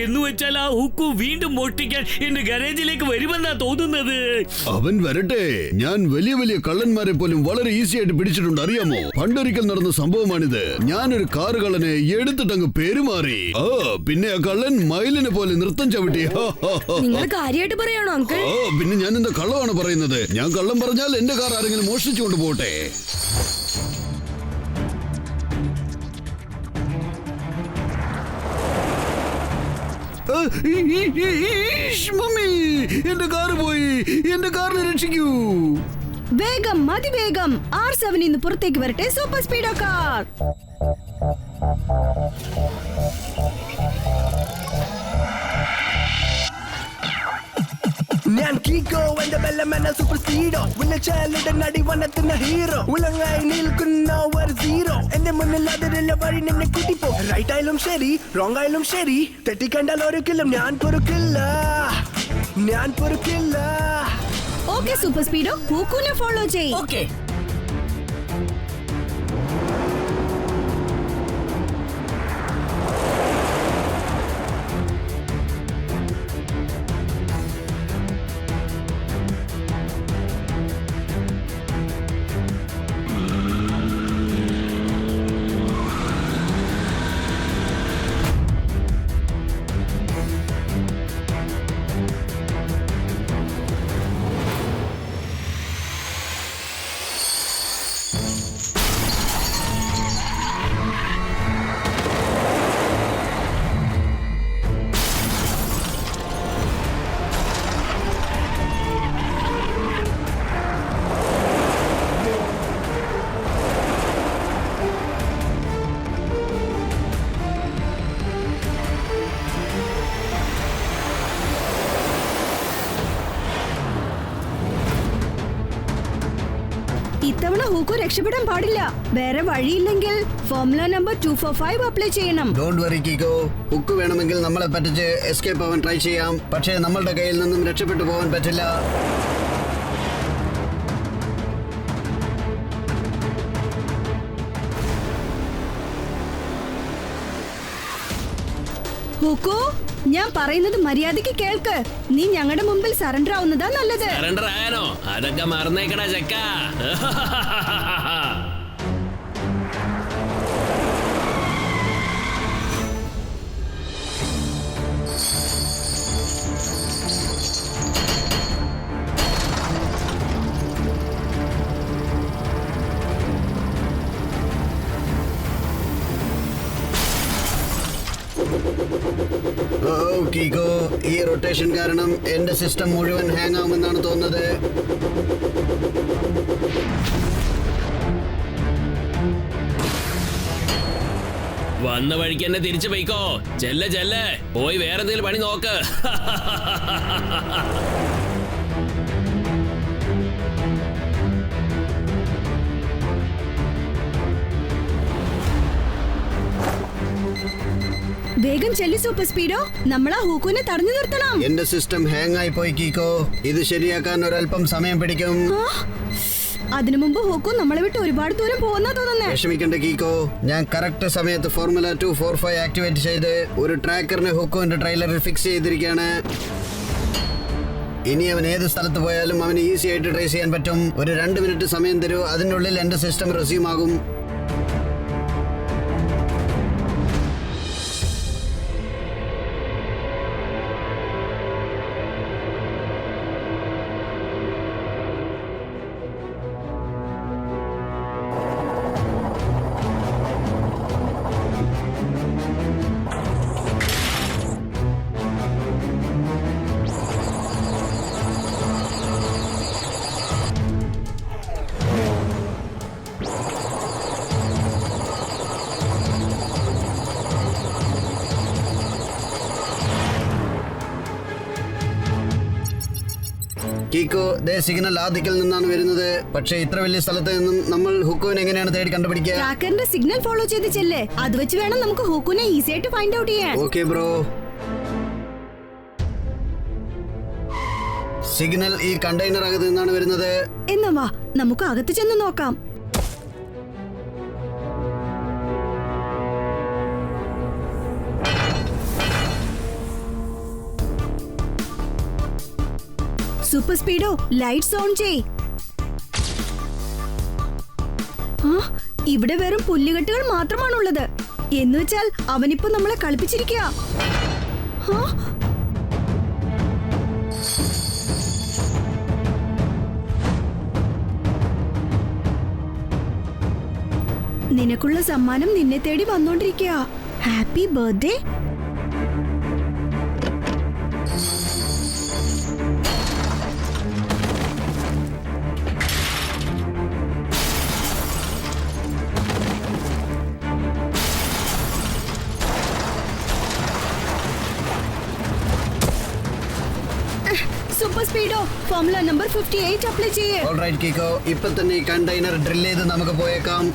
എന്ന് വെച്ചാൽ ആ ഹുക്കു വീണ്ടും മോഷ്ടിക്കാൻ എന്റെ ഗാരേജിലേക്ക് വരുമെന്നാ തോന്നുന്നത്. അവൻ വരട്ടെ. ഞാൻ വലിയ വലിയ കള്ളന്മാരെ പോലും വളരെ ഈസി ആയിട്ട് പിടിച്ചിട്ടുണ്ട്, അറിയാമോ? പണ്ടൊരിക്കൽ നടന്ന സംഭവമാണിത്. ഞാനൊരു കാറ് കള്ളനെ എടുത്തിട്ടങ്ങ് പെരുമാറി. പിന്നെ ആ കള്ളൻ മയിലിനെ പോലെ നൃത്തം ചവിട്ടി. നിങ്ങൾ കാര്യമായിട്ട് പറയാണോ അങ്കിൾ? പിന്നെ ഞാൻ എന്താ കള്ളമാണ് പറയുന്നത്? ഞാൻ കള്ളം പറഞ്ഞാൽ എന്റെ കാർ ആരെങ്കിലും മോഷ്ടിച്ചു കൊണ്ടുപോട്ടെ. മമ്മി, എന്റെ കാറ് പോയി. എന്റെ കാറിനെ രക്ഷിക്കൂ. വേഗം, അതിവേഗം R7 ഇന്ന് പുറത്തേക്ക് വരട്ടെ. Super Speedo car. ഞാൻ കീക്കോ എന്റെ ബെല്ലമെന്ന സൂപ്പർ സ്പീഡോ. വിളിച്ചാലിന്റെ നടി വനത്തുന്ന ഹീറോ. ഉലങ്ങായി നിൽക്കുന്ന ഒരു സീറോ. എന്റെ മുന്നിൽ അതിരുള്ള വഴി നിന്നെ കൂട്ടിപ്പോ. റൈറ്റ് ആയാലും ശരി, റോങ് ആയാലും ശരി, തെറ്റിക്കണ്ടാൽ ഒരിക്കലും ഞാൻ പൊറുക്കില്ല. ഓക്കെ സൂപ്പർ സ്പീഡോ, ഹൂക്കുനെ ഫോളോ ചെയ്യ്. ഓക്കെ. ഇത്തവണ ഹൂക്കു രക്ഷപ്പെടാൻ പാടില്ല. വേറെ വഴിയില്ലെങ്കിൽ ഫോർമുല നമ്പർ 245 അപ്ലൈ ചെയ്യണം. Don't worry Kicko. ഹുക്ക് വേണമെങ്കിൽ നമ്മളെ പറ്റിച്ച് എസ്കേപ്പ് ആവാൻ ട്രൈ ചെയ്യാം. പക്ഷേ നമ്മളുടെ കയ്യിൽ നിന്നും രക്ഷപ്പെട്ടു പോകാൻ പറ്റില്ല. ഹൂക്കു, ഞാൻ പറയുന്നത് മര്യാദയ്ക്ക് കേൾക്ക്. നീ ഞങ്ങളുടെ മുമ്പിൽ സറണ്ടർ ആവുന്നതാ നല്ലത്. സറണ്ടർ ആയാനോ? അതൊക്കെ മറന്നേക്കടാ ചെക്ക. കീക്കോ, ഈ റൊട്ടേഷൻ കാരണം എന്റെ സിസ്റ്റം മുഴുവൻ ഹാങ് ആവുമെന്നാണ് തോന്നുന്നത്. വന്ന വഴിക്ക് എന്നെ തിരിച്ചു പോയിക്കോ. ചെല്ലെ പോയി വേറെ എന്തെങ്കിലും പണി നോക്ക്. വേഗം ചെല്ലി സൂപ്പർ സ്പീഡോ, നമ്മൾ ആ ഹൂക്കുനെ തടഞ്ഞു നിർത്തണം. എന്റെ സിസ്റ്റം ഹാങ് ആയി പോയി കീക്കോ. ഇത് ശരിയാക്കാൻ ഒരല്പം സമയം പിടിക്കും. അതിനു മുമ്പ് ഹൂക്കു നമ്മളെ വിട്ട് ഒരുപാട് ദൂരം പോകുന്ന തോന്നുന്നേ. വിഷമിക്കണ്ട കീക്കോ, ഞാൻ കറക്റ്റ് സമയത്ത് ഫോർമുല 245 ആക്ടിവേറ്റ് ചെയ്ത് ഒരു ട്രാക്കറിനെ ഹുക്കുവിന്റെ ട്രെയിലറിൽ ഫിക്സ് ചെയ്തിരിക്കുകയാണ്. ഇനി അവൻ ഏത് സ്ഥലത്ത് പോയാലും അവന് ഈസി ആയിട്ട് ട്രേസ് ചെയ്യാൻ പറ്റും. ഒരു 2 മിനിറ്റ് സമയം തരൂ, അതിനുള്ളിൽ എന്റെ സിസ്റ്റം റെസ്യൂം ആകും. കീക്കോ, ദേ സിഗ്നൽ ആ ദിക്കിൽ നിന്നാണ് വരുന്നത്. പക്ഷേ ഇത്ര വലിയ സ്ഥലത്ത് നിന്നും നമ്മൾ ഹുക്കുവിനെ എങ്ങനെയാണ് തേടി കണ്ടുപിടിക്കുക? ട്രാക്കറിന്റെ സിഗ്നൽ ഫോളോ ചെയ്ത് ചെല്ലേ. അത് വെച്ച് വേണം നമുക്ക് ഹൂക്കുനെ ഈസി ആയിട്ട് ഫൈൻഡ് ഔട്ട് ചെയ്യാൻ. Okay bro. സിഗ്നൽ ഈ കണ്ടെയ്നർ അകത്ത് നിന്നാണ് വരുന്നത്. എന്നാ വാ, നമുക്ക് അകത്ത് ചെന്ന് നോക്കാം. സൂപ്പർ സ്പീഡോ, ലൈറ്റ്സ് ഓൺ ചെയ്. ഇവിടെ വെറും പുല്ലുകെട്ടുകൾ മാത്രമാണുള്ളത്. എന്നുവെച്ചാൽ അവനിപ്പോ നമ്മളെ കളിപ്പിച്ചിരിക്കുക. നിനക്കുള്ള സമ്മാനം നിന്നെ തേടി വന്നോണ്ടിരിക്കുക. Happy birthday. Super Speedo, formula number 58 apply ചെയ്യേ. ഓൾറൈറ്റ് കീക്കോ, ഇപ്പൊ തന്നെ ഈ കണ്ടെയ്നർ ഡ്രിൽ ചെയ്ത് നമുക്ക് പോയേക്കാം.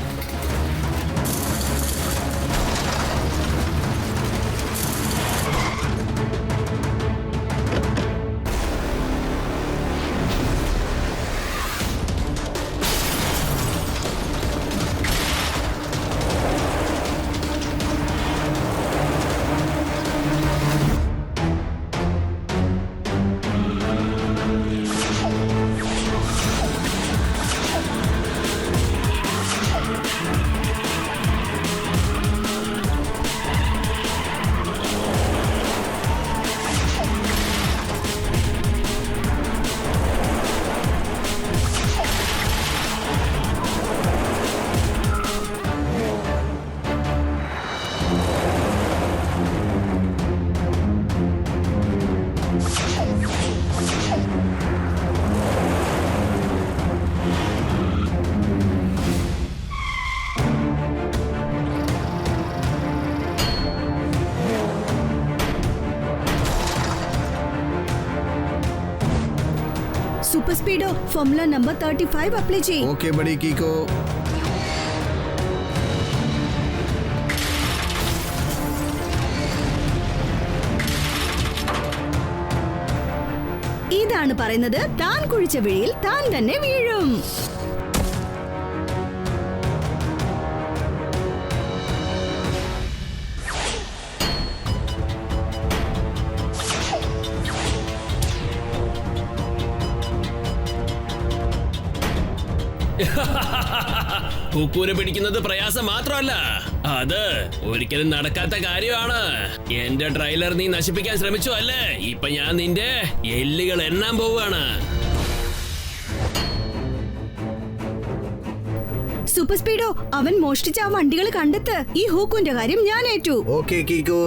Super Speedo, formula number 35 apply ചെയ്യ്. Okay buddy Kicko. ഇതാണ് പറയുന്നത്, താൻ കുഴിച്ച വഴിയിൽ താൻ തന്നെ വീഴും. ഹുക്കൂനെ പിടിക്കുന്നത് പ്രയാസം മാത്രമല്ല, അത് ഒരിക്കലും നടക്കാത്ത കാര്യമാണ്. എന്റെ ട്രെയിലർ നീ നശിപ്പിക്കാൻ ശ്രമിച്ചു അല്ലേ? ഇപ്പൊ ഞാൻ നിന്റെ എല്ലുകൾ എണ്ണാൻ പോവുകയാണ്. സൂപ്പർ സ്പീഡോ, അവൻ മോഷ്ടിച്ച ആ വണ്ടികൾ കണ്ടെത്ത്. ഈ ഹൂക്കുന്റെ കാര്യം ഞാൻ ഏറ്റു. Okay Kicko.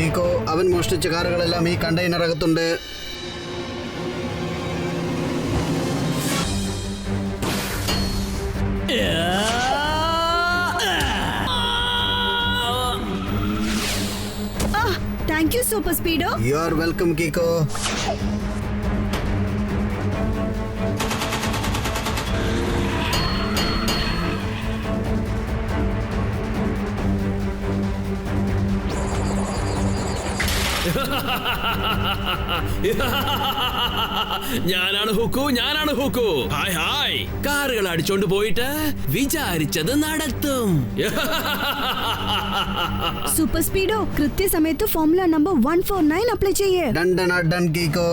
കീക്കോ. അവൻ മോഷ്ടിച്ച കാറുകളെല്ലാം ഈ കണ്ടെയ്നറകത്തുണ്ട്. Thank you super Speedo. You are welcome Kicko. ഞാനാണ് ഹുക്കു. Hi hi. കാറുകൾ അടിച്ചോണ്ട് പോയിട്ട് വിചാരിച്ചത് നടത്തും. സൂപ്പർ സ്പീഡോ, കൃത്യസമയത്ത് ഫോർമുല നമ്പർ 149 അപ്ലൈ ചെയ്യേ. Done done done Kicko.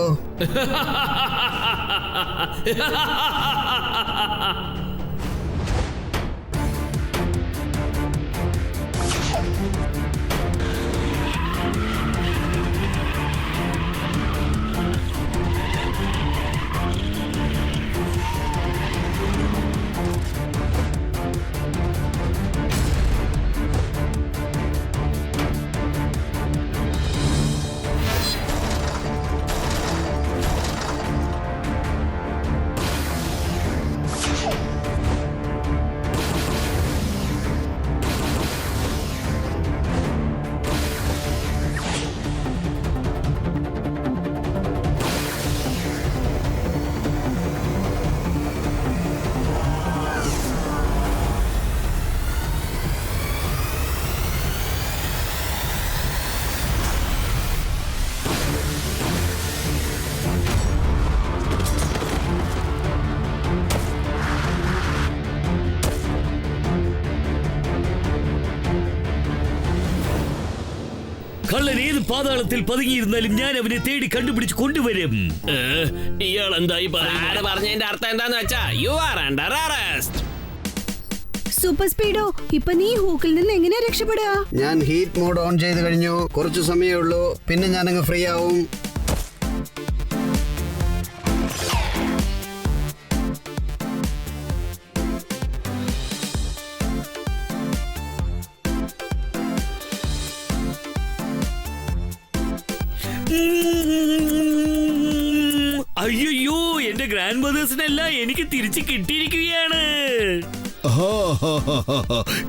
കള്ളൻ ഏത് പാതാളത്തിൽ പതുങ്ങിയിരുന്നാലും ഞാൻ അവനെ തേടി കണ്ടുപിടിച്ച് കൊണ്ടുവരും. ഇയാൾ എന്തായി പറഞ്ഞതിന്റെ അർത്ഥം എന്താന്ന് വെച്ചാ you are under arrest. Super Speedo, ഇപ്പൊ നീ ഹൂക്കിൽ നിന്ന് എങ്ങനെ രക്ഷപ്പെടുക? ഞാൻ ഹീറ്റ് മോഡ് ഓൺ ചെയ്ത് കഴിഞ്ഞു. കുറച്ച് സമയമേ ഉള്ളൂ, പിന്നെ ഞാനങ്ങ് ഫ്രീ ആവും. അയ്യോ, എന്റെ ഗ്രാൻഡ് മദേഴ്സിനെല്ലാം എനിക്ക് തിരിച്ചു കിട്ടിയിരിക്കുകയാണ്.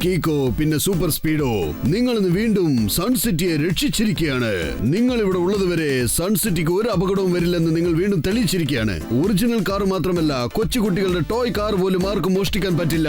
കീക്കോ പിന്നെ സൂപ്പർ സ്പീഡോ, നിങ്ങൾ ഇന്ന് വീണ്ടും സൺസിറ്റിയെ രക്ഷിച്ചിരിക്കുകയാണ്. നിങ്ങൾ ഇവിടെ ഉള്ളതുവരെ സൺസിറ്റിക്ക് ഒരു അപകടവും വരില്ലെന്ന് നിങ്ങൾ വീണ്ടും തെളിയിച്ചിരിക്കുകയാണ്. ഒറിജിനൽ കാർ മാത്രമല്ല, കൊച്ചുകുട്ടികളുടെ ടോയ് കാർ പോലും ആർക്കും മോഷ്ടിക്കാൻ പറ്റില്ല.